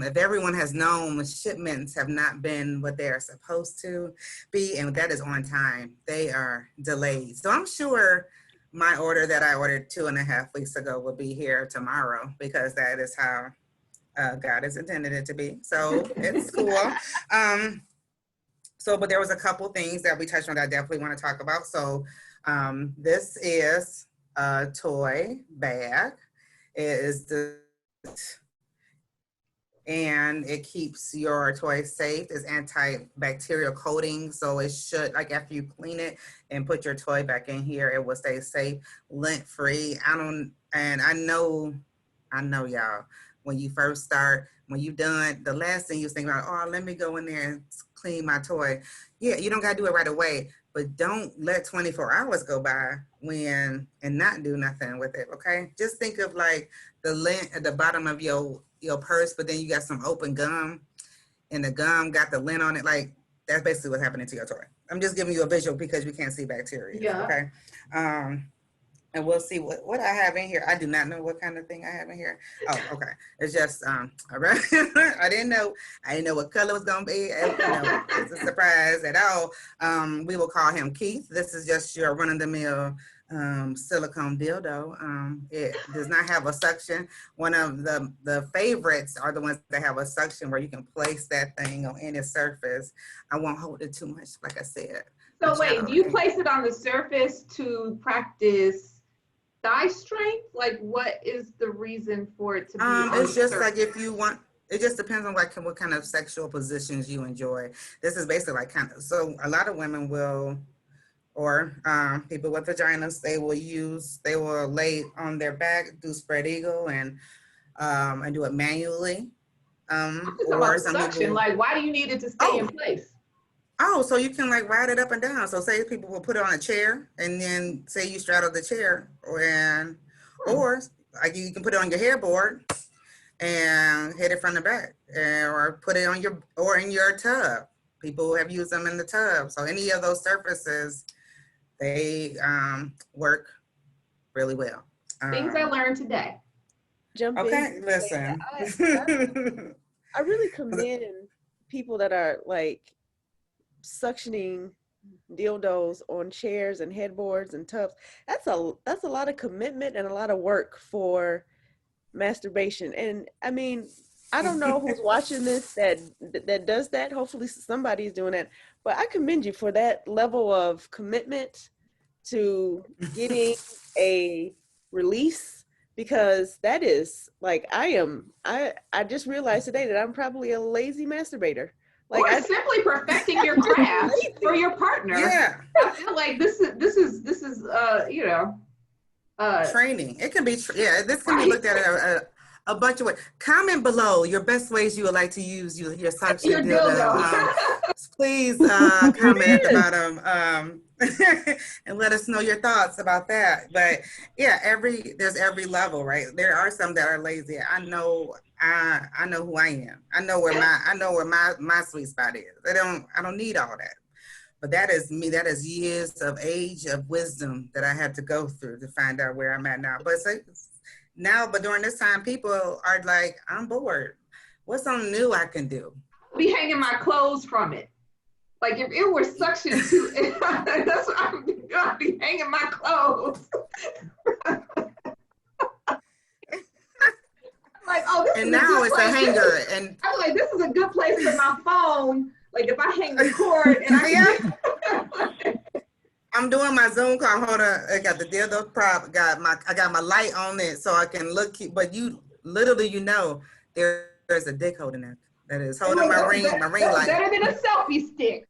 if everyone has known, shipments have not been what they are supposed to be, and that is on time. They are delayed. So I'm sure my order that I ordered 2.5 weeks ago will be here tomorrow, because that is how God has intended it to be. So it's cool. But there was a couple things that we touched on that I definitely want to talk about. So this is a toy bag. And it keeps your toy safe. It's antibacterial coating, so it should, like, after you clean it and put your toy back in here, it will stay safe, lint free. I know y'all, when you first start, when you done, the last thing you think about, oh, let me go in there and clean my toy. Yeah, you don't gotta do it right away, but don't let 24 hours go by and not do nothing with it, okay? Just think of like the lint at the bottom of your purse, but then you got some open gum, and the gum got the lint on it. Like, that's basically what's happening to your toy. I'm just giving you a visual because we can't see bacteria, yeah. Okay? And we'll see what I have in here. I do not know what kind of thing I have in here. Oh, okay. It's just, I didn't know what color it was gonna be. It's a surprise at all. We will call him Keith. This is just your run-of-the-mill silicone dildo. It does not have a suction. One of the favorites are the ones that have a suction where you can place that thing on any surface. I won't hold it too much, like I said. So wait, do you place it on the surface to practice thigh strength? Like, what is the reason for it to be it's just surface? Like, if you want, it just depends on like what kind of sexual positions you enjoy. This is basically like so a lot of women will, or people with vaginas, they will lay on their back, do spread eagle, and do it manually. Or some suction, people, like, why do you need it to stay in place? Oh, so you can like ride it up and down. So say people will put it on a chair, and then say you straddle the chair, or like you can put it on your headboard and hit it from the back, or put it on in your tub. People have used them in the tub. So any of those surfaces, they work really well. Things I learned today. Okay, listen. I really commend people that are like suctioning dildos on chairs and headboards and tubs. That's a lot of commitment and a lot of work for masturbation. And I mean, I don't know who's watching this that does that. Hopefully somebody's doing that. But I commend you for that level of commitment to getting a release, because that is like, I just realized today that I'm probably a lazy masturbator. Like, or simply perfecting your craft for your partner. Yeah. I feel like this is training. It can be, this can be looked at a bunch of ways. Comment below your best ways you would like to use your suction Your dildo. dildo. Please comment at the bottom and let us know your thoughts about that. But yeah, there's every level, right? There are some that are lazy. I know who I am. I know where my sweet spot is. I don't need all that. But that is me. That is years of age of wisdom that I had to go through to find out where I'm at now. But but during this time, people are like, I'm bored. What's something new I can do? Be hanging my clothes from it. Like if it were suction too, that's what I'm doing. I'd be hanging my clothes. Like, oh, this and is now a it's place. a hanger, and I'm like, this is a good place for my phone. Like if I hang the cord and I'm doing my Zoom call. Hold on, I got the dildo prop. I got my light on it so I can look. But you literally, there's a dick holding it. That is holding my ring light. Better than a selfie stick.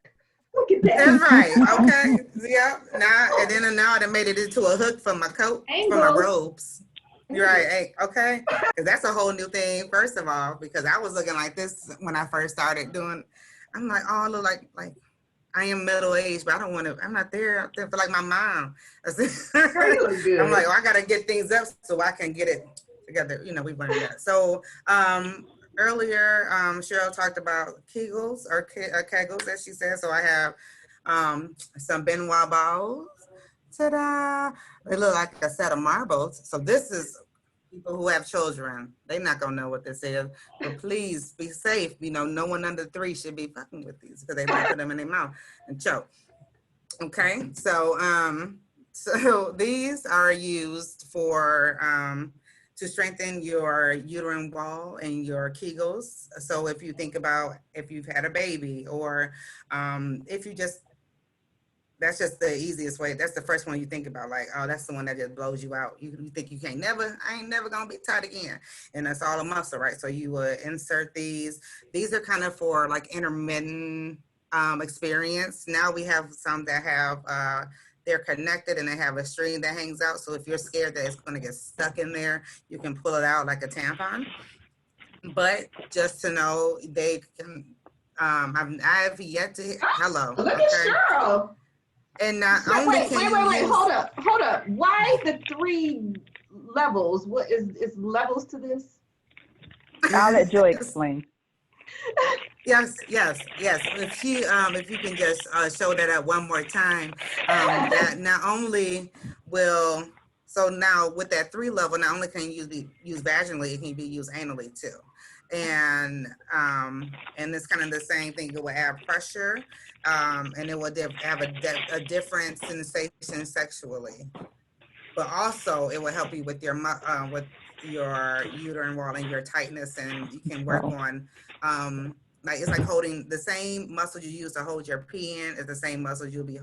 Look at that. That's right. Okay. Yeah. Now they made it into a hook for my coat, for my robes. You're right. Hey, okay. Because that's a whole new thing. First of all, because I was looking like this when I first started doing. I'm like, oh, I look like I am middle aged, but I don't want to. I'm not there for like my mom. I'm like, oh, I gotta get things up so I can get it together. We learned that. So earlier, Cheryl talked about Kegels or Kegels, as she said. So I have some Benoit balls. Ta-da! They look like a set of marbles. So this is people who have children. They're not gonna know what this is. But please be safe. No one under 3 should be fucking with these because they might put them in their mouth and choke. Okay, so these are used for to strengthen your uterine wall and your Kegels. So if you think about if you've had a baby or if you just that's just the easiest way. That's the first one you think about. Like, oh, that's the one that just blows you out. You think I ain't never gonna be tight again. And that's all a muscle, right? So you would insert these. These are kind of for like intermittent experience. Now we have some that have, they're connected and they have a string that hangs out. So if you're scared that it's gonna get stuck in there, you can pull it out like a tampon. But just to know, they can, I've yet to, hello. Look at Cheryl. And not so, only wait, hold up. Why the 3 levels? What is levels to this? I'll let Joy explain. Yes. If you can just show that up one more time, that not only will, so now with that 3 level, not only can you be used vaginally, it can be used anally too. And it's kind of the same thing. It will add pressure, and it will have a different sensation sexually. But also, it will help you with your uterine wall and your tightness, and you can work on it's like holding the same muscle you use to hold your pee in is the same muscle you'll be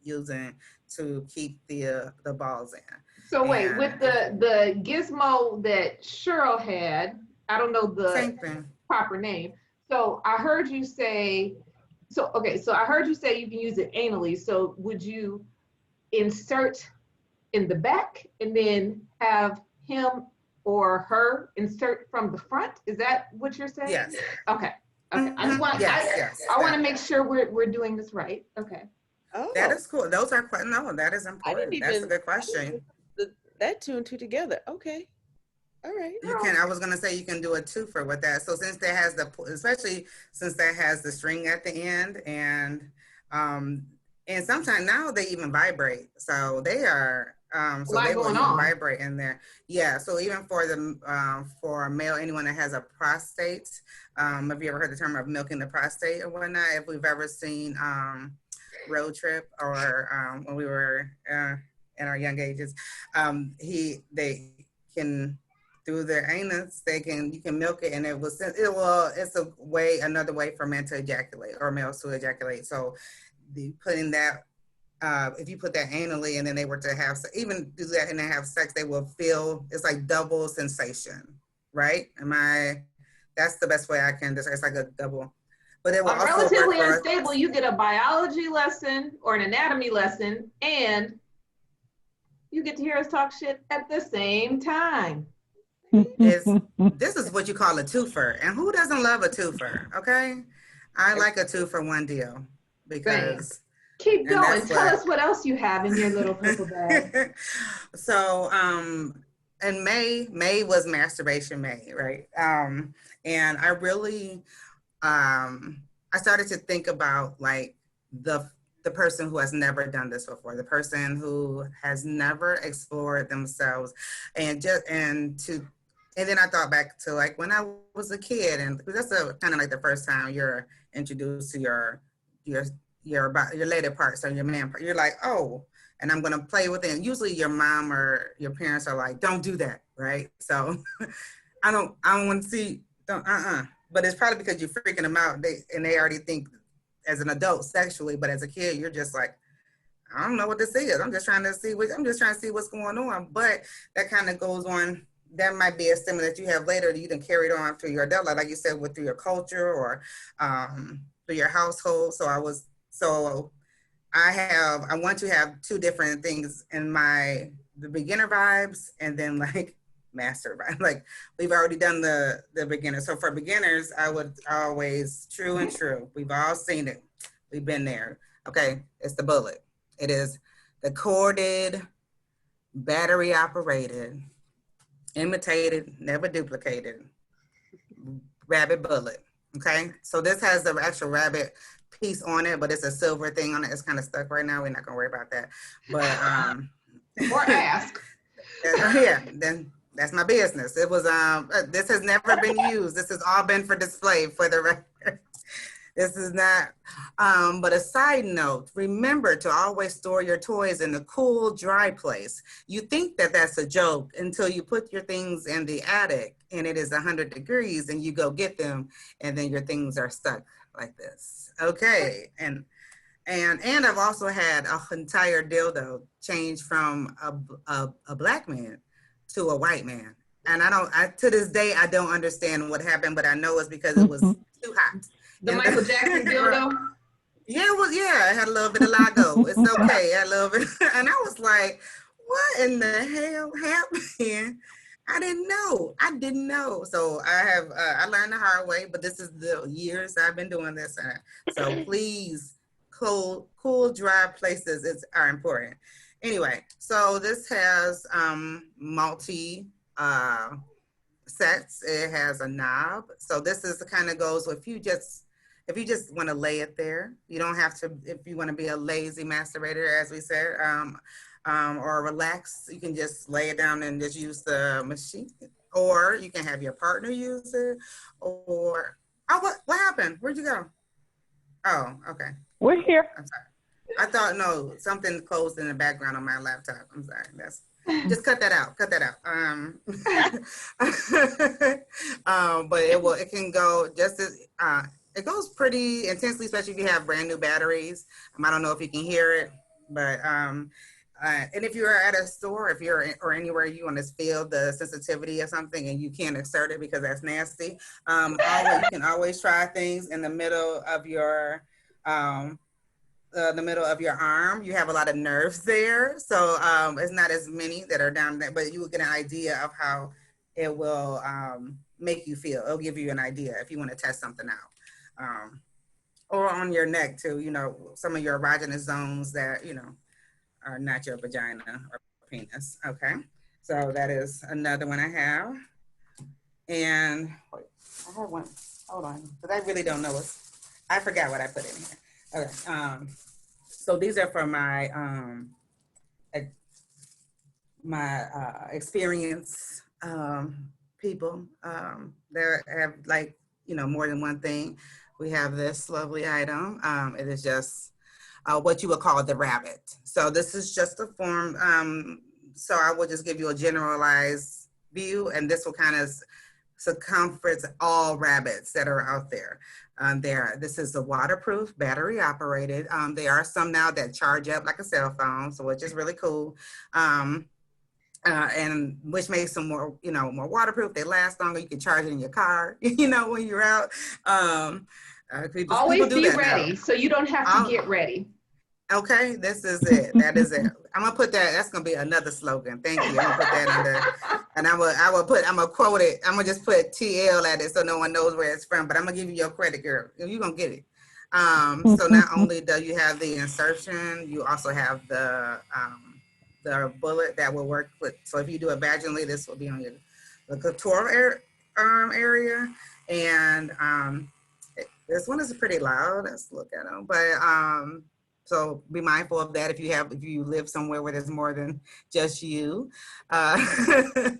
using to keep the balls in. So wait, with the gizmo that Cheryl had. I don't know the proper name. So I heard you say, so I heard you say you can use it anally. So would you insert in the back and then have him or her insert from the front? Is that what you're saying? Yes. Okay. I just want I want to make sure we're doing this right. Okay. Oh, that is cool. Those are that is important. That's a good question. That 2 and 2 together. Okay. All right. I was gonna say you can do a 2-fer with that. So since that has especially since that has the string at the end, and sometimes now they even vibrate. So they are so they will even vibrate in there. Yeah. So even for for a male, anyone that has a prostate, have you ever heard the term of milking the prostate or whatnot? If we've ever seen Road Trip or when we were in our young ages, they can. Through their anus, you can milk it, and it's another way for men to ejaculate or males to ejaculate. So putting that, if you put that anally and then they were to have, even do that and they have sex, they will feel, it's like double sensation, right? That's the best way I can describe. It's like a double, but it will also relatively unstable. You get a biology lesson or an anatomy lesson, and you get to hear us talk shit at the same time. This is what you call a twofer. And who doesn't love a twofer? Okay. I like a 2-for-1 deal because keep going. Tell us what else you have in your little purple bag. So in May was masturbation May, right? And I really I started to think about like the person who has never done this before, the person who has never explored themselves, and then I thought back to like when I was a kid, and that's kind of like the first time you're introduced to your later parts or your man part. You're like, oh, and I'm gonna play with it. And usually your mom or your parents are like, don't do that, right? So I don't want to see, But it's probably because you're freaking them out. They already think as an adult sexually, but as a kid, you're just like, I don't know what this is. I'm just trying to see what's going on. But that kind of goes on. That might be a stigma that you have later that you can carry it on through your adult life, like you said, through your culture or through your household. I want to have two different things in the beginner vibes and then like master vibes. Like we've already done the beginner. So for beginners, I would always true. We've all seen it. We've been there. Okay, it's the bullet. It is the corded, battery operated, imitated, never duplicated rabbit bullet. Okay, so this has the actual rabbit piece on it, but it's a silver thing on it. It's kind of stuck right now. We're not gonna worry about that. But or ask. Yeah, then that's my business. It was this has never been used. This has all been for display for the record. This is not, but a side note, remember to always store your toys in a cool, dry place. You think that that's a joke until you put your things in the attic and it is 100 degrees and you go get them and then your things are stuck like this. Okay, and I've also had an entire dildo change from a black man to a white man. And to this day, I don't understand what happened, but I know it's because it was too hot. The Michael Jackson dildo? Yeah, it had a little bit of Lago. It's okay, I love it. And I was like, what in the hell happened? I didn't know. So I learned the hard way, but this is the years I've been doing this. So please, cool, dry places are important. Anyway, so this has multi sets. It has a knob. So this is the kind of goes if you just want to lay it there. You don't have to, if you want to be a lazy masturbator, as we said, or relax, you can just lay it down and just use the machine. Or you can have your partner use it. Or, what happened? Where'd you go? Oh, okay. We're here. I'm sorry. I thought, no, something closed in the background on my laptop. I'm sorry. Just cut that out. But it can go just as, it goes pretty intensely, especially if you have brand new batteries. I don't know if you can hear it, but, and if you're at a store, or anywhere you want to feel the sensitivity of something and you can't exert it because that's nasty, you can always try things in the middle of your, arm. You have a lot of nerves there. So it's not as many that are down there, but you will get an idea of how it will make you feel. It'll give you an idea if you want to test something out. Or on your neck too, some of your erogenous zones that, are not your vagina or penis. Okay. So that is another one I have. And wait, I have one. Hold on, because I really don't know I forgot what I put in here. Okay. So these are for my experience people that have more than one thing. We have this lovely item. It is just what you would call the rabbit. So this is just a form. So I will just give you a generalized view, and this will kind of circumference all rabbits that are out there. This is a waterproof, battery operated. There are some now that charge up like a cell phone, so which is really cool. And which makes them more waterproof. They last longer. You can charge it in your car, when you're out. Always be ready, so you don't have to get ready. Okay, this is it. That is it. I'm gonna put that. That's gonna be another slogan. Thank you. I'm gonna put that under, and I'm gonna quote it. I'm gonna just put TL at it so no one knows where it's from. But I'm gonna give you your credit, girl. You're gonna get it. So not only do you have the insertion, you also have the bullet that will work with. So if you do it vaginally, this will be on your the clitoral area, and this one is pretty loud. Let's look at them, but so be mindful of that if you live somewhere where there's more than just you. But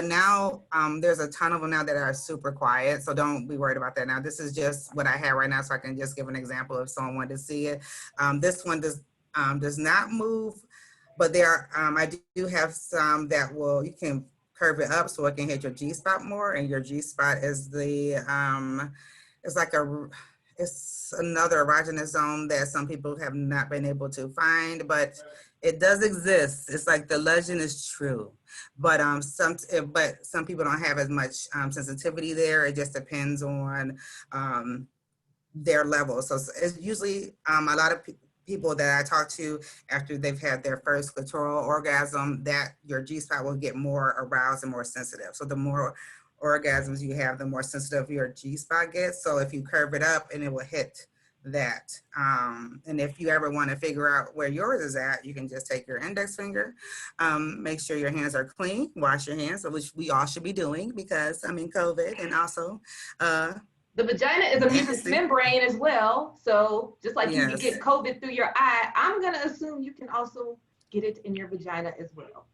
now there's a ton of them now that are super quiet, so don't be worried about that. Now this is just what I have right now, so I can just give an example if someone wanted to see it. This one does not move, but there I do have some that you can curve it up so it can hit your G-spot more, and your G-spot is it's another erogenous zone that some people have not been able to find, but it does exist. It's like the legend is true, but some people don't have as much sensitivity there. It just depends on their level. So it's usually a lot of people that I talk to after they've had their first clitoral orgasm, that your G-spot will get more aroused and more sensitive. So the more orgasms you have, the more sensitive your G-spot gets. So if you curve it up, and it will hit that. And if you ever want to figure out where yours is at, you can just take your index finger, make sure your hands are clean, wash your hands, which we all should be doing because COVID, and also the vagina is a mucous membrane as well. So just like you can get COVID through your eye, I'm gonna assume you can also get it in your vagina as well.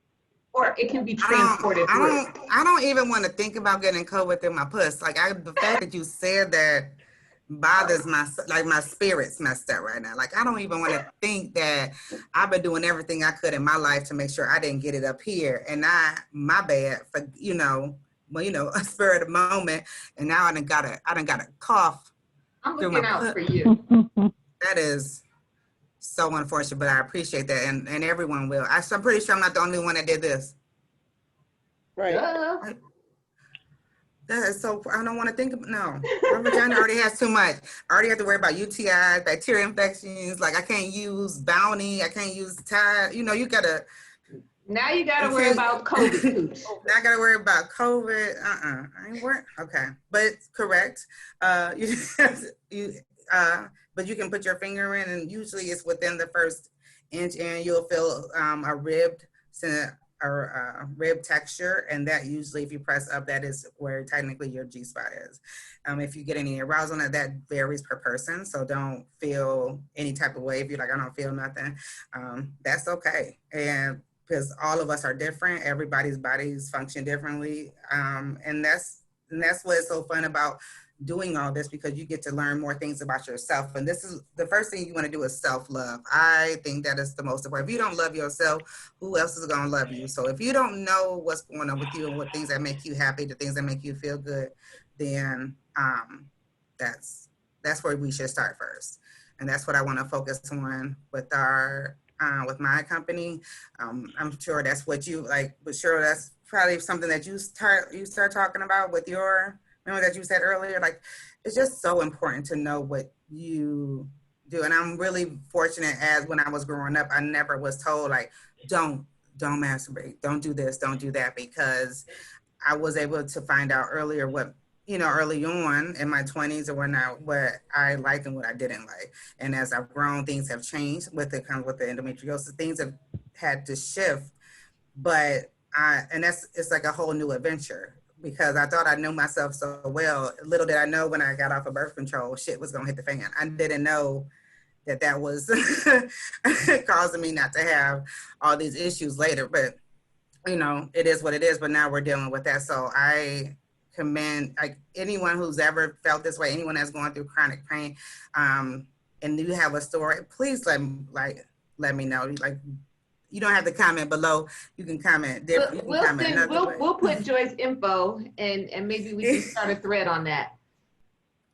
Or it can be transported through. I don't even want to think about getting COVID through my puss. Like the fact that you said that bothers my spirit's messed up right now. Like I don't even want to think that I've been doing everything I could in my life to make sure I didn't get it up here, and my bad for a spur of the moment, and now I done got a cough. I'm looking out for you. That is so unfortunate, but I appreciate that, and everyone will. I'm pretty sure I'm not the only one that did this. Right. That is so, I don't want to think of, no. My vagina already has too much. I already have to worry about UTIs, bacteria infections. Like I can't use Bounty, I can't use Tide. You gotta. Now you gotta worry about COVID. Now I gotta worry about COVID. I ain't worried. Okay, but correct. But you can put your finger in, and usually it's within the first inch, and you'll feel a rib texture, and that usually, if you press up, that is where technically your G-spot is. If you get any arousal on that varies per person, so don't feel any type of way. If you're like, I don't feel nothing, that's okay. And because all of us are different, everybody's bodies function differently, and that's what's so fun about doing all this, because you get to learn more things about yourself. And this is the first thing you want to do is self-love. I think that is the most important. If you don't love yourself, who else is going to love you? So if you don't know what's going on with you and what things that make you happy, the things that make you feel good, then that's where we should start first. And that's what I want to focus on with with my company. I'm sure that's what you like, but Cheryl, that's probably something that you start talking about with your. Remember that you said earlier, like, it's just so important to know what you do. And I'm really fortunate, as when I was growing up, I never was told, like, don't masturbate, don't do this, don't do that, because I was able to find out earlier what, early on in my 20s, or what I liked and what I didn't like. And as I've grown, things have changed with the endometriosis, things have had to shift, but it's like a whole new adventure. Because I thought I knew myself so well. Little did I know when I got off of birth control, shit was gonna hit the fan. I didn't know that was causing me not to have all these issues later. But, it is what it is, but now we're dealing with that. So I commend anyone who's ever felt this way, anyone that's going through chronic pain, and you have a story, please let me know. You don't have to comment below. You can comment different. We'll put Joy's info, and maybe we can start a thread on that.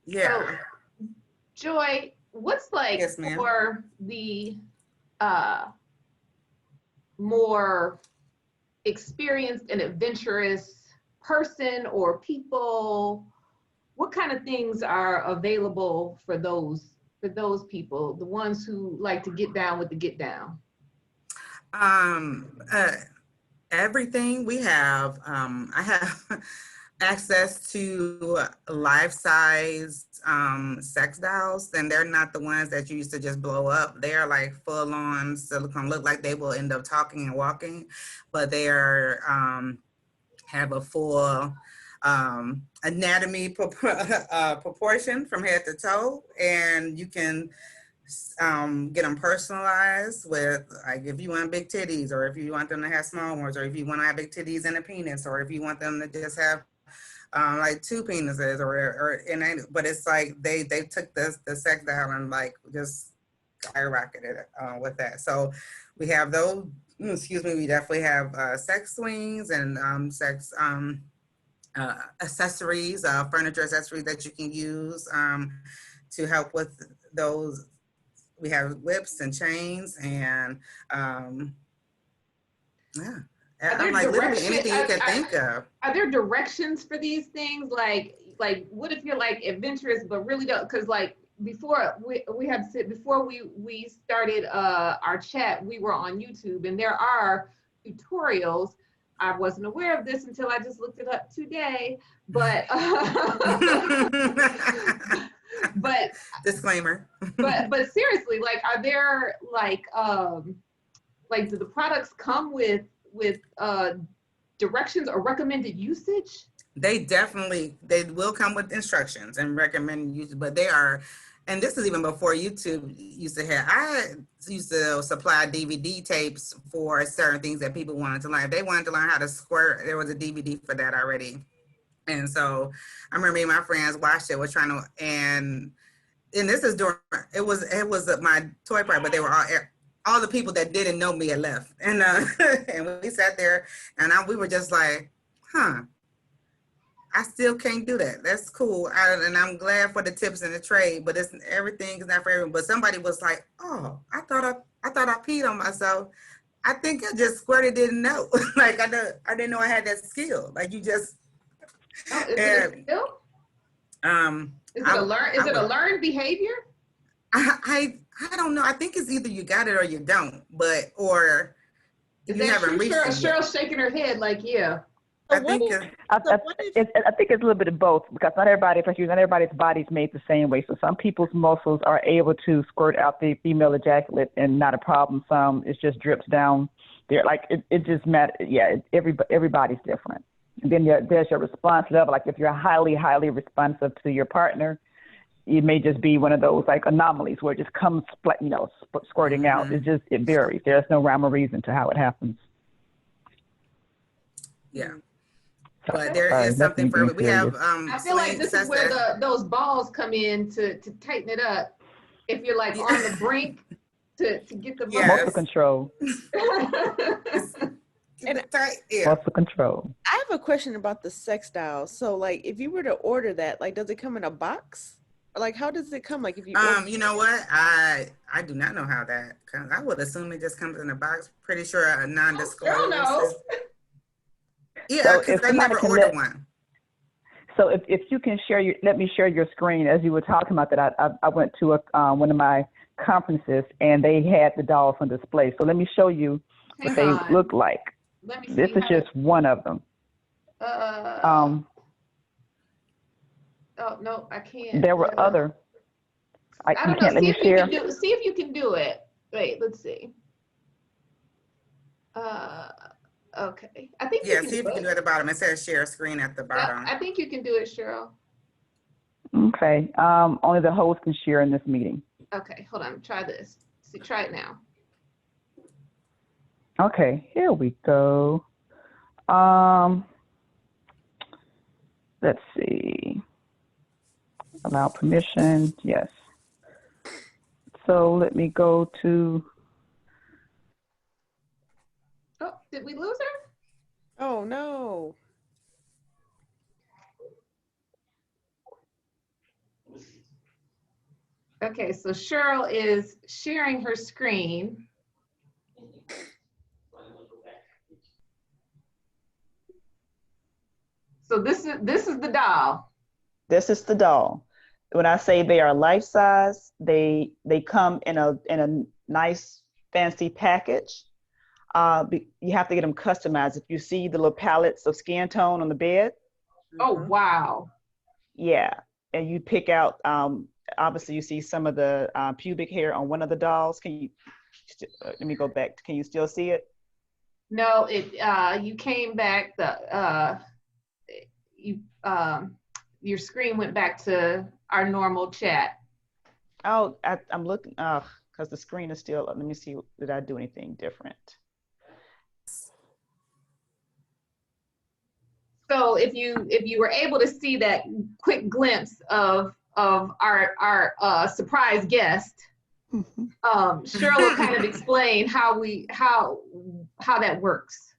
Yeah. So, Joy, what's for the more experienced and adventurous person or people? What kind of things are available for those for those people, the ones who like to get down with the get down? Everything we have. I have access to life-size sex dolls, and they're not the ones that you used to just blow up. They are like full-on silicone, look like they will end up talking and walking, but they are have a full anatomy proportion from head to toe, and you can get them personalized with, like, if you want big titties, or if you want them to have small ones, or if you want to have big titties and a penis, or if you want them to just have like two penises, but it's like they took the sex down and like just skyrocketed with that. So we have those. Excuse me. We definitely have sex swings and sex accessories, furniture accessories that you can use to help with those. We have whips and chains and yeah. I'm like literally anything you can think of. Are there directions for these things? Like what if you're like adventurous but really don't? Because like before we started our chat, we were on YouTube, and there are tutorials. I wasn't aware of this until I just looked it up today, but but disclaimer. but seriously, like, are there like do the products come with directions or recommended usage? They will come with instructions and recommended usage, but they are, and this is even before YouTube used to have. I used to supply DVD tapes for certain things that people wanted to learn. If they wanted to learn how to squirt, there was a DVD for that already. And so I remember me and my friends watched it, was trying to, and this is during, it was my toy part, but they were all the people that didn't know me had left. And and we sat there and we were just like, huh, I still can't do that. That's cool. And I'm glad for the tips and the trade, but everything is not for everyone. But somebody was like, oh, I thought I peed on myself. I think I just squirted, didn't know. Like I didn't know I had that skill. Like you just. Oh, is it a skill? Is it a learned behavior? I don't know. I think it's either you got it or you don't, or is you haven't reached it. Cheryl's shaking her head like, yeah. I think it's a little bit of both, because not everybody's body's made the same way. So some people's muscles are able to squirt out the female ejaculate and not a problem. Some it just drips down there. Like it just matters. Yeah, everybody's different. And then there's your response level. Like if you're highly, highly responsive to your partner, it may just be one of those like anomalies where it just comes, squirting out. It varies. There's no rhyme or reason to how it happens. Yeah. But there is something for we have. I feel like this is where those balls come in to tighten it up. If you're like on the brink to get the muscle control. Muscle control. I have a question about the sex dolls. So like, if you were to order that, like, does it come in a box? Like, how does it come? Like, if you you know what? I do not know how that comes. I would assume it just comes in a box. Pretty sure a non-disclosed. I don't know. Yeah, because I never ordered one. So if you can let me share your screen. As you were talking about that, I went to one of my conferences and they had the dolls on display. So let me show you what they look like. Let me see. This is just one of them. Oh no, I can't. There were other. I don't know. See if you can do it. Wait, let's see. Okay. I think see if you can do it at the bottom. It says share screen at the bottom. Yeah, I think you can do it, Cheryl. Okay. Only the host can share in this meeting. Okay, hold on. Try this. Try it now. Okay, here we go. Let's see. Allow permission. Yes. So let me go to. Oh, did we lose her? Oh no. Okay, so Cheryl is sharing her screen. So this is the doll. This is the doll. when I say they are life size, they come in a nice fancy package. You have to get them customized. If you see the little palettes of skin tone on the bed. Oh, wow. Yeah, and you pick out, obviously you see some of the pubic hair on one of the dolls. Can you, let me go back. Can you still see it? No, you came back, your screen went back to our normal chat. Oh, I'm looking, because the screen is still, let me see, did I do anything different? So if you were able to see that quick glimpse of our surprise guest, Cheryl will kind of explain how that works.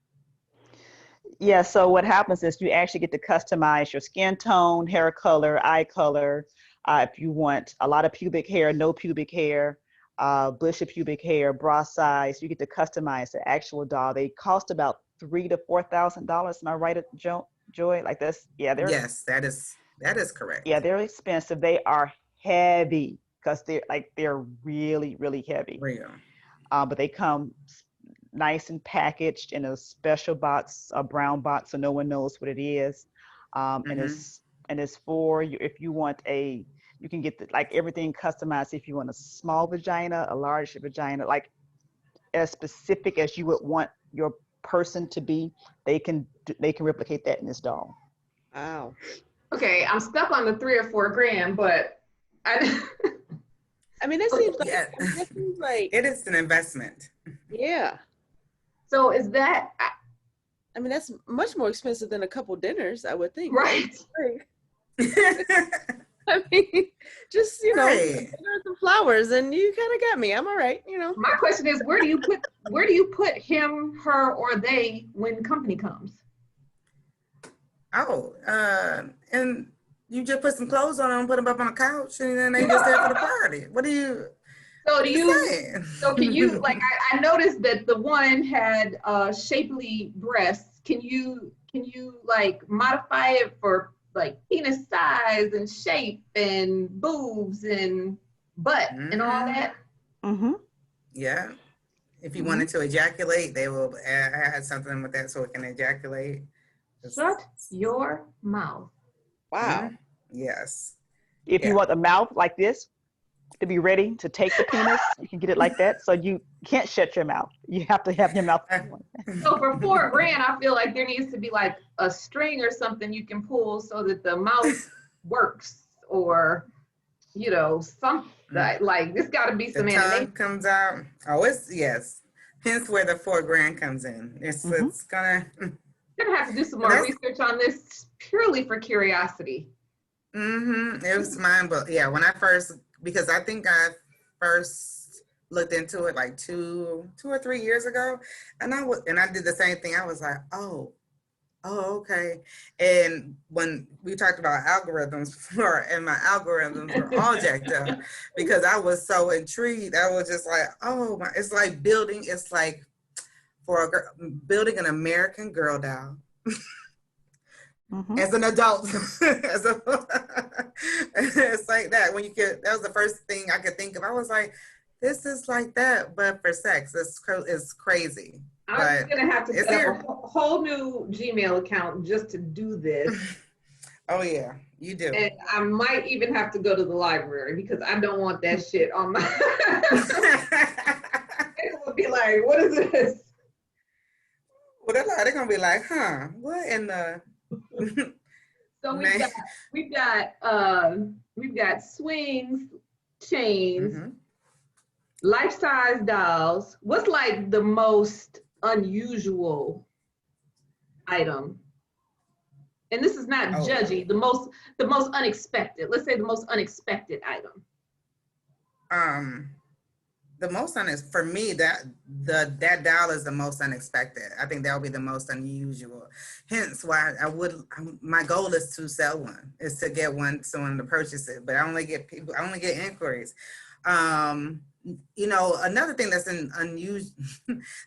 Yeah, so what happens is you actually get to customize your skin tone, hair color, eye color. If you want a lot of pubic hair, no pubic hair, bush of pubic hair, bra size, you get to customize the actual doll. They cost about $3,000 to $4,000. Am I right, Joy? Like this? Yeah, yes, that is correct. Yeah, they're expensive. They are heavy because they're really, really heavy. Real. But they come nice and packaged in a special box, a brown box, so no one knows what it is. And it's for you if you want you can get everything customized. If you want a small vagina, a large vagina, like as specific as you would want your person to be, they can replicate that in this doll. Wow. Okay, I'm stuck on the $3 or $4 grand, but I mean, that seems like, yeah. that seems like it is an investment. Yeah. So is that? I mean, that's much more expensive than a couple dinners, I would think. Right. I mean, just, you know, Right. some flowers and you kind of got me. I'm all right, you know. My question is, where do you put him, her, or they when company comes? Oh, and you just put some clothes on them, put them up on a couch, and then they just there for the party. What do you? So saying? So can you, like, I noticed that the one had shapely breasts. Can you like modify it for like penis size and shape and boobs and butt and all that? Mm-hmm. Yeah. If you wanted to ejaculate, they will add something with that so it can ejaculate. Shut your mouth. Wow. Yes. If you want the mouth like this to be ready to take the penis, you can get it like that. So you can't shut your mouth. You have to have your mouth. So for $4 grand, I feel like there needs to be like a string or something you can pull so that the mouth works, or you know, something like this. Got to be some the animation. tongue comes out. Oh, it's yes. Hence where the $4 grand comes in. It's gonna. Gonna have to do some more research on this purely for curiosity. It was mine, but yeah, when I first, because I think I first looked into it like two or 3 years ago, and I did the same thing. I was like, oh, okay. And when we talked about algorithms before, and my algorithms were all jacked up because I was so intrigued. I was just like, oh my! It's like building. It's like building an American Girl doll. As an adult, it's like that. That was the first thing I could think of. I was like, this is like that, but for sex. It's crazy. I'm gonna have to set up a whole new Gmail account just to do this. Oh yeah, you do. And I might even have to go to the library because I don't want that shit on my. It will be like, what is this? Well, they're gonna be like, huh? What in the? So we've got swings, chains, life-size dolls. What's like the most unusual item? And this is not judgy. The most unexpected. Let's say the most unexpected item. The most for me, that doll is the most unexpected. I think that would be the most unusual. Hence why my goal is to sell one, is to get someone to purchase it. But I only get inquiries. you know, another thing that's unusual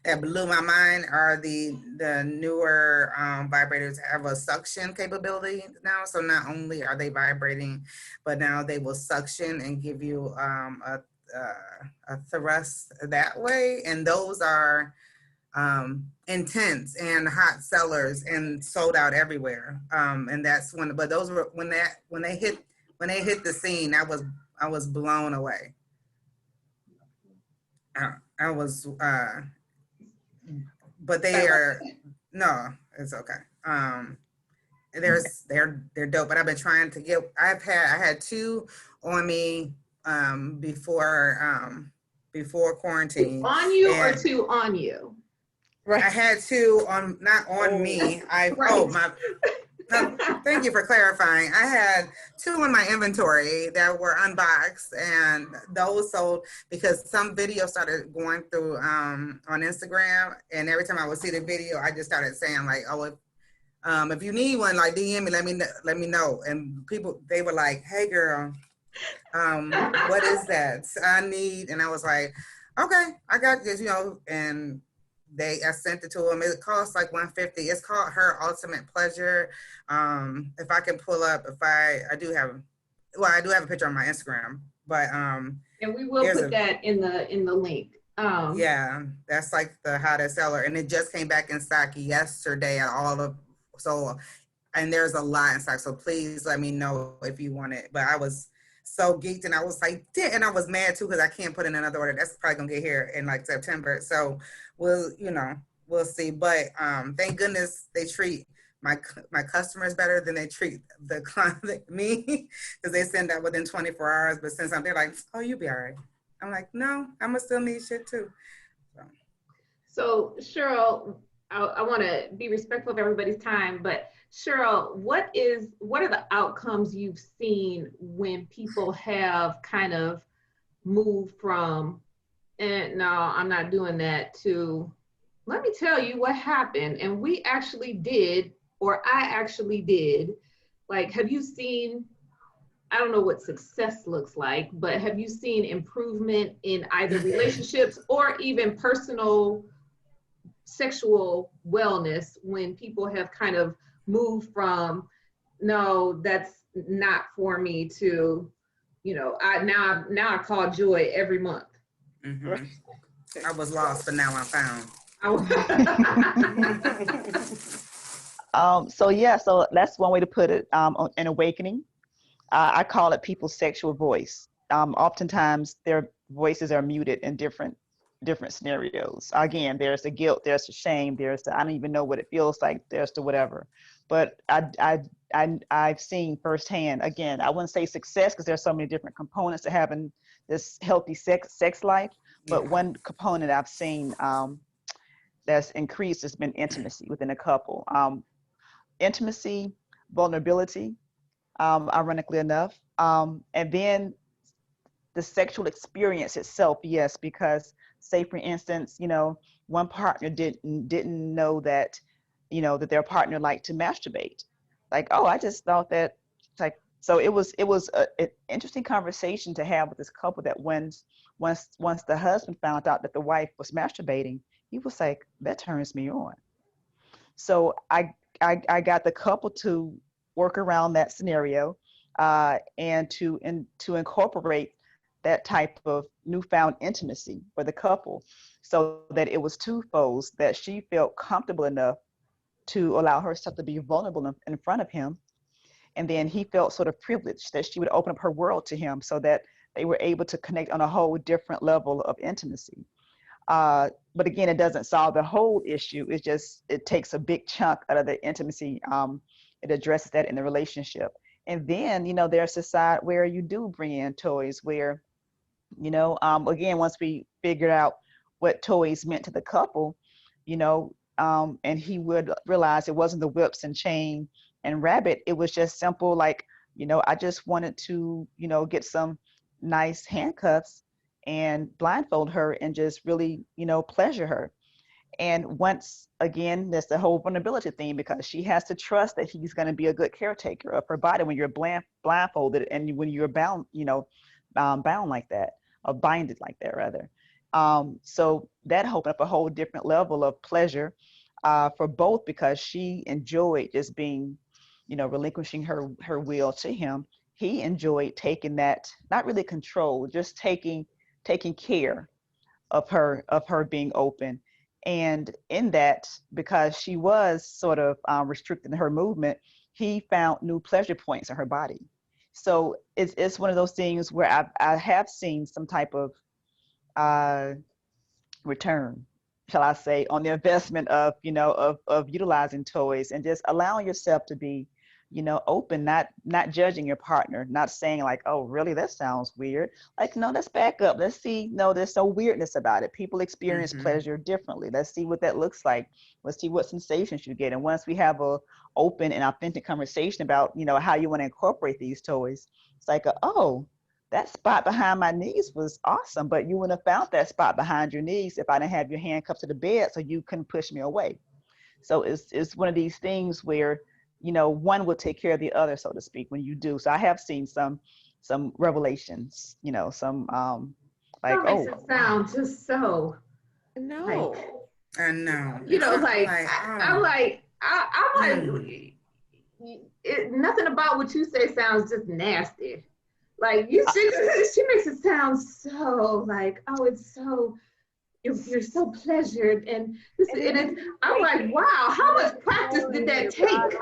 that blew my mind are the newer vibrators have a suction capability now. So not only are they vibrating, but now they will suction and give you a thrust that way. And those are intense and hot sellers and sold out everywhere. And that's when, but those were when they hit the scene, I was blown away. I was, but they are, no, it's okay. They're dope, but I've been trying to get, I had two on me before quarantine. Two on you or two on you? Right. I had two on, not on me. Thank you for clarifying. I had two in my inventory that were unboxed, and those sold because some videos started going through on Instagram, and every time I would see the video, I just started saying like, oh, if you need one, like DM me, let me know. And people, they were like, hey girl, what is that? I need, and I was like, okay, I got this, you know, and I sent it to them. It costs like $150. It's called Her Ultimate Pleasure. If I can pull up, I do have a picture on my Instagram, but and we will put that in the link. Yeah, that's like the hottest seller, and it just came back in stock yesterday at and there's a lot in stock. So please let me know if you want it. But I was so geeked, and I was like, and I was mad too because I can't put in another order. That's probably gonna get here in like September. So we'll see. But thank goodness they treat my customers better than they treat the client, me, because they send out within 24 hours. But since they're like, oh, you'll be all right. I'm like, no, I'm gonna still need shit too. So Cheryl, I want to be respectful of everybody's time, but Cheryl, what are the outcomes you've seen when people have kind of moved from, no, I'm not doing that, to, let me tell you what happened, and we actually did, or I actually did. Like, have you seen, I don't know what success looks like, but have you seen improvement in either relationships or even personal sexual wellness when people have kind of moved from, no, that's not for me, to, you know, I call Joy every month. Mm-hmm. I was lost, but now I'm found. So that's one way to put it, an awakening. I call it people's sexual voice. Oftentimes their voices are muted in different scenarios. Again, there's the guilt, there's the shame, there's the I don't even know what it feels like, there's the whatever. But I've seen firsthand, again, I wouldn't say success because there's so many different components to having this healthy sex life. But one component I've seen that's increased has been intimacy within a couple. Intimacy, vulnerability, ironically enough, and then the sexual experience itself, yes, because say for instance, you know, one partner didn't know that, you know, that their partner liked to masturbate. Like, oh, I just thought that, like, so it was an interesting conversation to have with this couple that once the husband found out that the wife was masturbating, he was like, that turns me on. So I got the couple to work around that scenario and to incorporate that type of newfound intimacy for the couple, so that it was twofold, that she felt comfortable enough to allow herself to be vulnerable in front of him, and then he felt sort of privileged that she would open up her world to him, so that they were able to connect on a whole different level of intimacy. But again, it doesn't solve the whole issue. It takes a big chunk out of the intimacy. It addresses that in the relationship. And then, you know, there's a side where you do bring in toys where, you know, again, once we figured out what toys meant to the couple, you know, and he would realize it wasn't the whips and chain and rabbit. It was just simple, like, you know, I just wanted to, you know, get some nice handcuffs and blindfold her and just really, you know, pleasure her. And once again, there's the whole vulnerability thing, because she has to trust that he's going to be a good caretaker of her body when you're blindfolded and when you're bound, you know, bound like that. binded like that rather. So that opened up a whole different level of pleasure for both, because she enjoyed just being, relinquishing her will to him. He enjoyed taking that, not really control, just taking care of her being open. And in that, because she was sort of restricting her movement, he found new pleasure points in her body. So it's one of those things where I have seen some type of return, shall I say, on the investment of utilizing toys and just allowing yourself to be, open, not judging your partner, not saying like, oh, really, that sounds weird. Like, no, let's back up. Let's see. No, there's no weirdness about it. People experience pleasure differently. Let's see what that looks like. Let's see what sensations you get. And once we have a open and authentic conversation about, how you want to incorporate these toys, it's like, oh, that spot behind my knees was awesome, but you wouldn't have found that spot behind your knees if I didn't have your hand cupped to the bed so you couldn't push me away. So it's one of these things where, one will take care of the other, so to speak, when you do. So I have seen some revelations, some like, that makes it sound just so. No. I know. I'm like, nothing about what you say sounds just nasty. Like she makes it sound so like, oh, it's so, you're so pleasured, and this, and it's, I'm like, wow, how much practice did that take?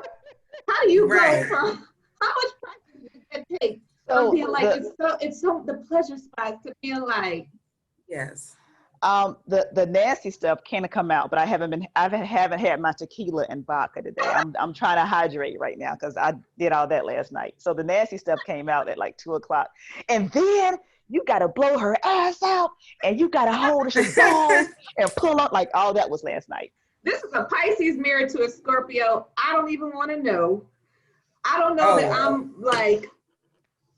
How do you go from, how much practice did that take from being like, it's so the pleasure spots to being like, yes. The nasty stuff can come out, but I haven't had my tequila and vodka today. I'm trying to hydrate right now because I did all that last night. So the nasty stuff came out at like 2:00, and then you got to blow her ass out, and you got to hold her balls and pull up, like all that was last night. This is a Pisces married to a Scorpio. I don't even want to know. I don't know that I'm like,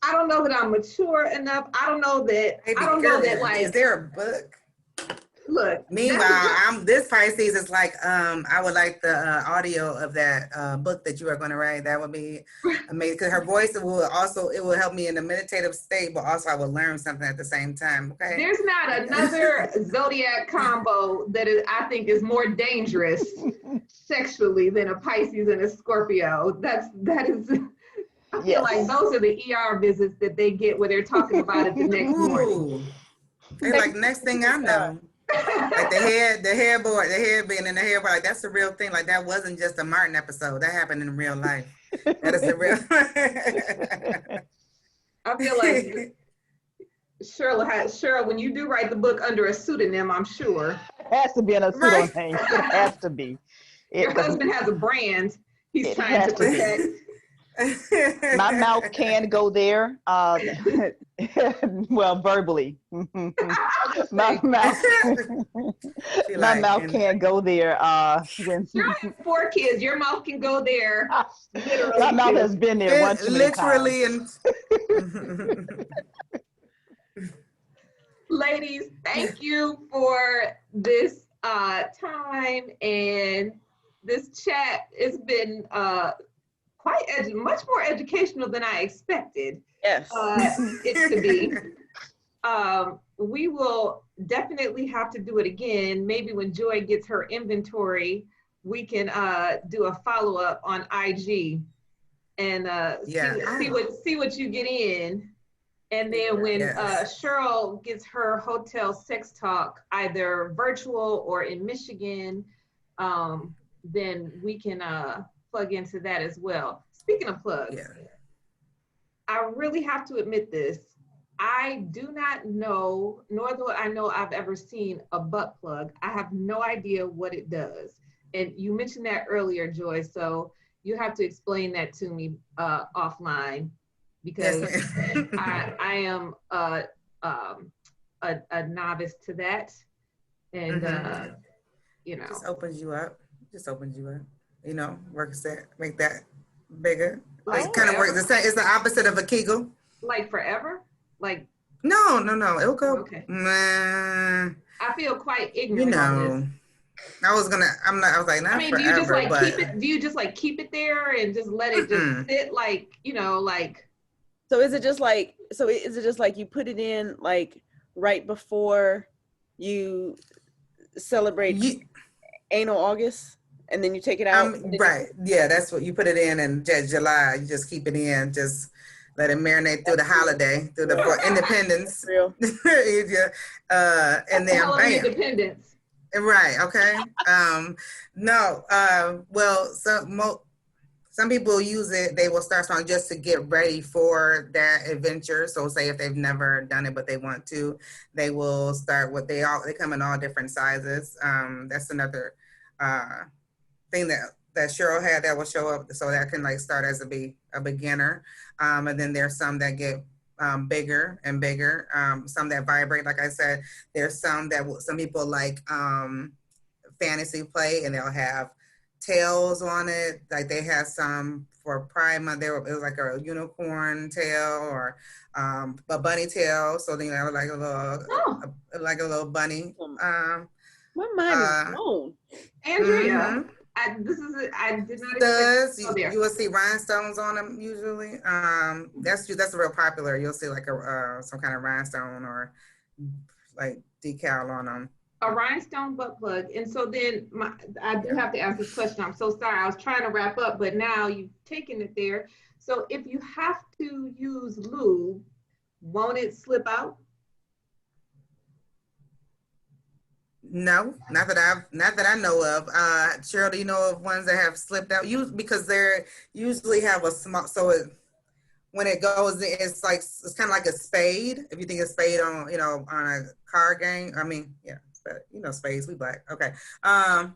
I don't know that I'm mature enough. I don't know that. Baby, I don't know that like. Is there a book? Look. Meanwhile, this Pisces is like, I would like the audio of that book that you are going to write. That would be amazing, because her voice it will help me in a meditative state, but also I will learn something at the same time. Okay. There's not another zodiac combo that I think is more dangerous sexually than a Pisces and a Scorpio. That is. I feel like those are the ER visits that they get where they're talking about it the next morning. They're like, next thing I know. Like the head being in the hair, like that's the real thing. Like that wasn't just a Martin episode. That happened in real life. That is the real. I feel like Cheryl, when you do write the book under a pseudonym, I'm sure. It has to be in a pseudonym. It has to be. Your husband has a brand he's trying to protect. My mouth can go there. Well, verbally. my mouth can go there. Cheryl has 4 kids. Your mouth can go there. Literally. My mouth has been there once. Literally. Ladies, thank you for this time and this chat. It's been much more educational than I expected. Yes. It to be. We will definitely have to do it again. Maybe when Joy gets her inventory, we can do a follow-up on IG and see what you get in. And then when Cheryl gets her hotel sex talk, either virtual or in Michigan, then we can plug into that as well. Speaking of plugs, I really have to admit this. I do not know, nor do I know I've ever seen a butt plug. I have no idea what it does. And you mentioned that earlier, Joy, so you have to explain that to me offline, because I am a novice to that. And, Just opens you up. Works that, make that bigger. Like kind of works. It's the opposite of a Kegel. Like forever? Like no. It'll go. Okay. Nah. I feel quite ignorant on this. I was like, not forever. Do you just like keep it? Do you just like keep it there and just let it just sit like, like? So is it just like you put it in like right before you celebrate anal August, and then you take it out. Right. Yeah, that's what you put it in July. You just keep it in, just let it marinate through the holiday, through the Independence. Real. And then bam. Independence. Right. Okay. No. Well, some people use it. They will start strong just to get ready for that adventure. So say if they've never done it but they want to, they will start with they come in all different sizes. That's another thing that Cheryl had that will show up, so that can like start as a beginner. And then there's some that get bigger and bigger. Some that vibrate. Like I said, there's some people like fantasy play, and they'll have tails on it. Like they have some for Pride Month. It was like a unicorn tail or a bunny tail. So then you have like a little bunny. My mind is blown. Andrea, I did not expect you will see rhinestones on them usually. That's real popular. You'll see like some kind of rhinestone or like decal on them. A rhinestone butt plug. And so then I do have to ask this question. I'm so sorry. I was trying to wrap up, but now you've taken it there. So if you have to use lube, won't it slip out? No, not that I know of. Cheryl, do you know of ones that have slipped out? Because they usually have a small, when it goes in, it's kind of like a spade. If you think of spade on a card game, I mean, yeah, spades, we black. Okay. Then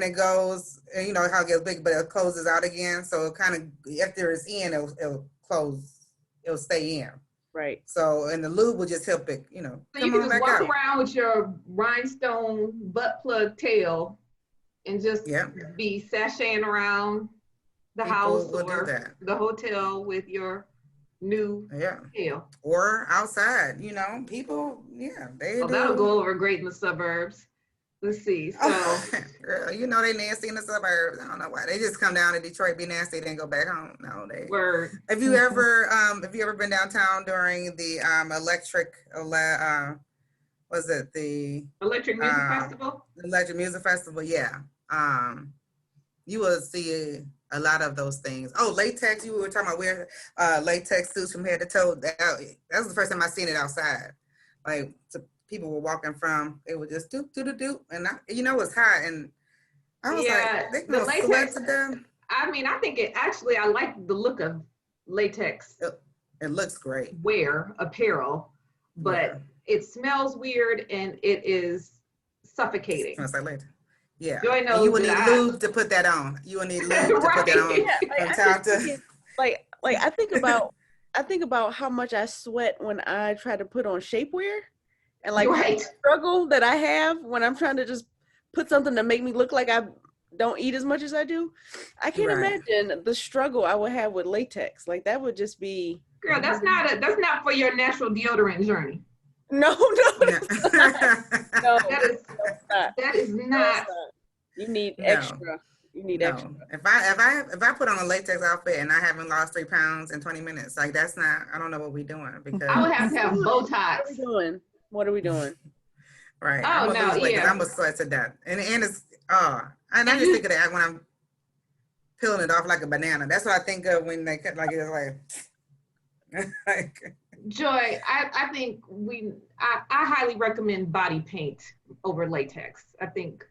it goes, and you know how it gets big, but it closes out again. So kind of after it's in, it'll close, it'll stay in. Right. So, and the lube will just help it, So you can just walk around with your rhinestone butt plug tail and just be sashaying around the house or the hotel with your new tail. Or outside, people, they do. That'll go over great in the suburbs. Let's see. So, girl, they nasty in the suburbs. I don't know why. They just come down to Detroit, be nasty, then go back home. No, they. Word. Have you ever been downtown during the electric? Was it the Electric Music Festival? Electric Music Festival, yeah. You will see a lot of those things. Oh, latex. You were talking about wearing latex suits from head to toe. That was the first time I seen it outside. Like. People were walking from, it was just do, and it's hot, and I was like, they gonna sweat to them. I mean, I think I like the look of latex. It looks great. Apparel, but it smells weird and it is suffocating. It smells like latex. Yeah. Joy knows you would need lube to put that on. You would need lube to put that on. I think about how much I sweat when I try to put on shapewear. And the struggle that I have when I'm trying to just put something to make me look like I don't eat as much as I do. I can't imagine the struggle I would have with latex. Like that would just be. Girl, that's not for your natural deodorant journey. No. That is not. You need extra. You need extra. If I put on a latex outfit and I haven't lost 3 pounds in 20 minutes, like that's not. I don't know what we're doing because I would have to have Botox. What are we doing? Right. I'm gonna sweat to death. And it's and I just think of that when I'm peeling it off like a banana. That's what I think of when they cut it's like Joy, I think I highly recommend body paint over latex. I think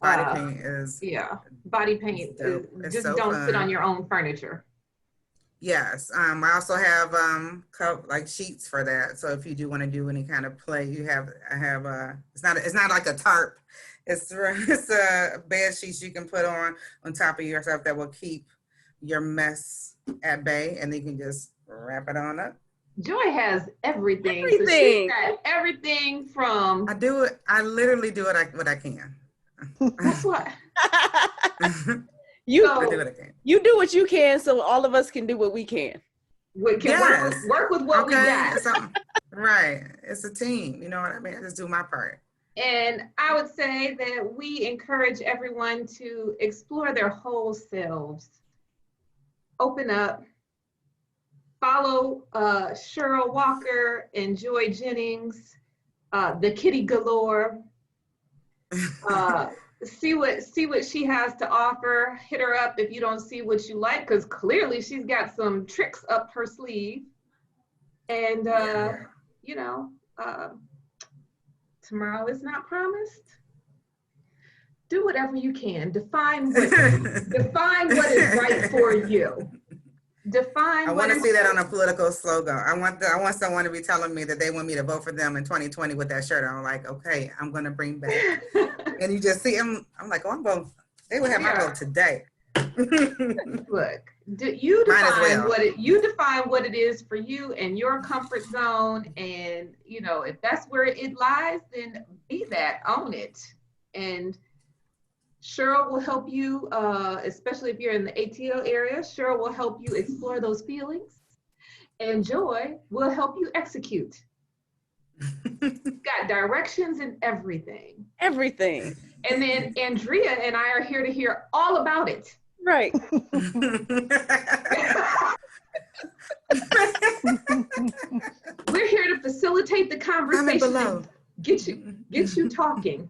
body paint is body paint is just don't sit on your own furniture. Yes, I also have sheets for that. So if you do want to do any kind of play, I have it's not like a tarp. It's a bed sheets you can put on top of yourself that will keep your mess at bay, and then you can just wrap it on up. Joy has everything. So she's got everything from. I do it. I literally do what I can. That's what. You do what you can, so all of us can do what we can. Work with what we got. Right. It's a team. You know what I mean? I just do my part. And I would say that we encourage everyone to explore their whole selves. Open up. follow Cheryl Walker and Joy Jennings, the Kitty Galore. See what she has to offer. Hit her up if you don't see what you like, because clearly she's got some tricks up her sleeve. And you know, tomorrow is not promised. Do whatever you can. Define what is right for you. Define. I want to see that on a political slogan. I want someone to be telling me that they want me to vote for them in 2020 with that shirt. I'm like, okay, I'm gonna bring back. And you just see them. I'm like, oh, I'm going. They would have my vote today. Look, you define what it is for you and your comfort zone, and you know, if that's where it lies, then be that, own it. And Cheryl will help you, especially if you're in the ATL area. Cheryl will help you explore those feelings, and Joy will help you execute. Got directions and everything. Everything. And then Andrea and I are here to hear all about it. Right. We're here to facilitate the conversation. Below. Get you talking.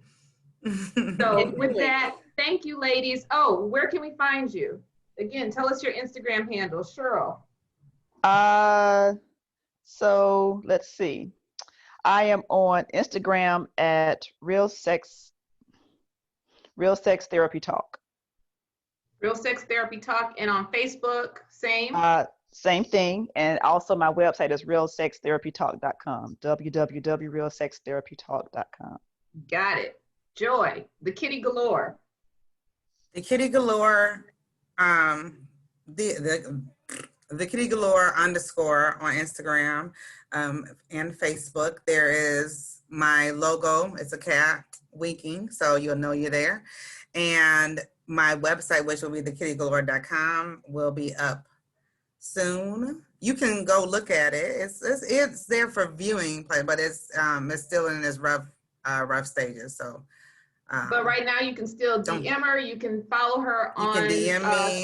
So with that, thank you, ladies. Oh, where can we find you? Again, tell us your Instagram handle, Cheryl. So let's see. I am on Instagram at Real Sex Therapy Talk. Real Sex Therapy Talk, and on Facebook, same. Same thing, and also my website is realsextherapytalk.com. www.realsextherapytalk.com. Got it. Joy, the Kitty Galore. The Kitty Galore, the Kitty Galore _ on Instagram and Facebook. There is my logo. It's a cat winking, so you'll know you're there. And my website, which will be thekittygalore.com, will be up soon. You can go look at it. It's there for viewing, but it's still in its rough stages. So. But right now you can still DM her. You can follow her on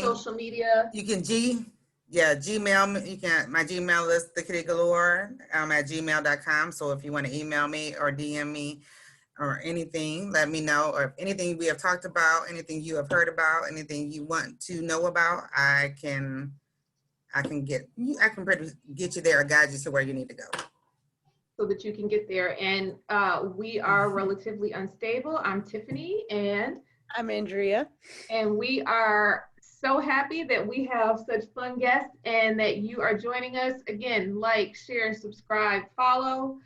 social media. You can Gmail me. You can. My Gmail is thekittygalore at gmail.com. So if you want to email me or DM me or anything, let me know. Or if anything we have talked about, anything you have heard about, anything you want to know about, I can get you there or guide you to where you need to go. So that you can get there. And we are Relatively Unstable. I'm Tiffany, and I'm Andrea. And we are so happy that we have such fun guests and that you are joining us. Again, like, share, subscribe, follow.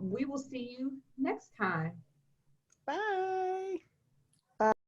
We will see you next time. Bye.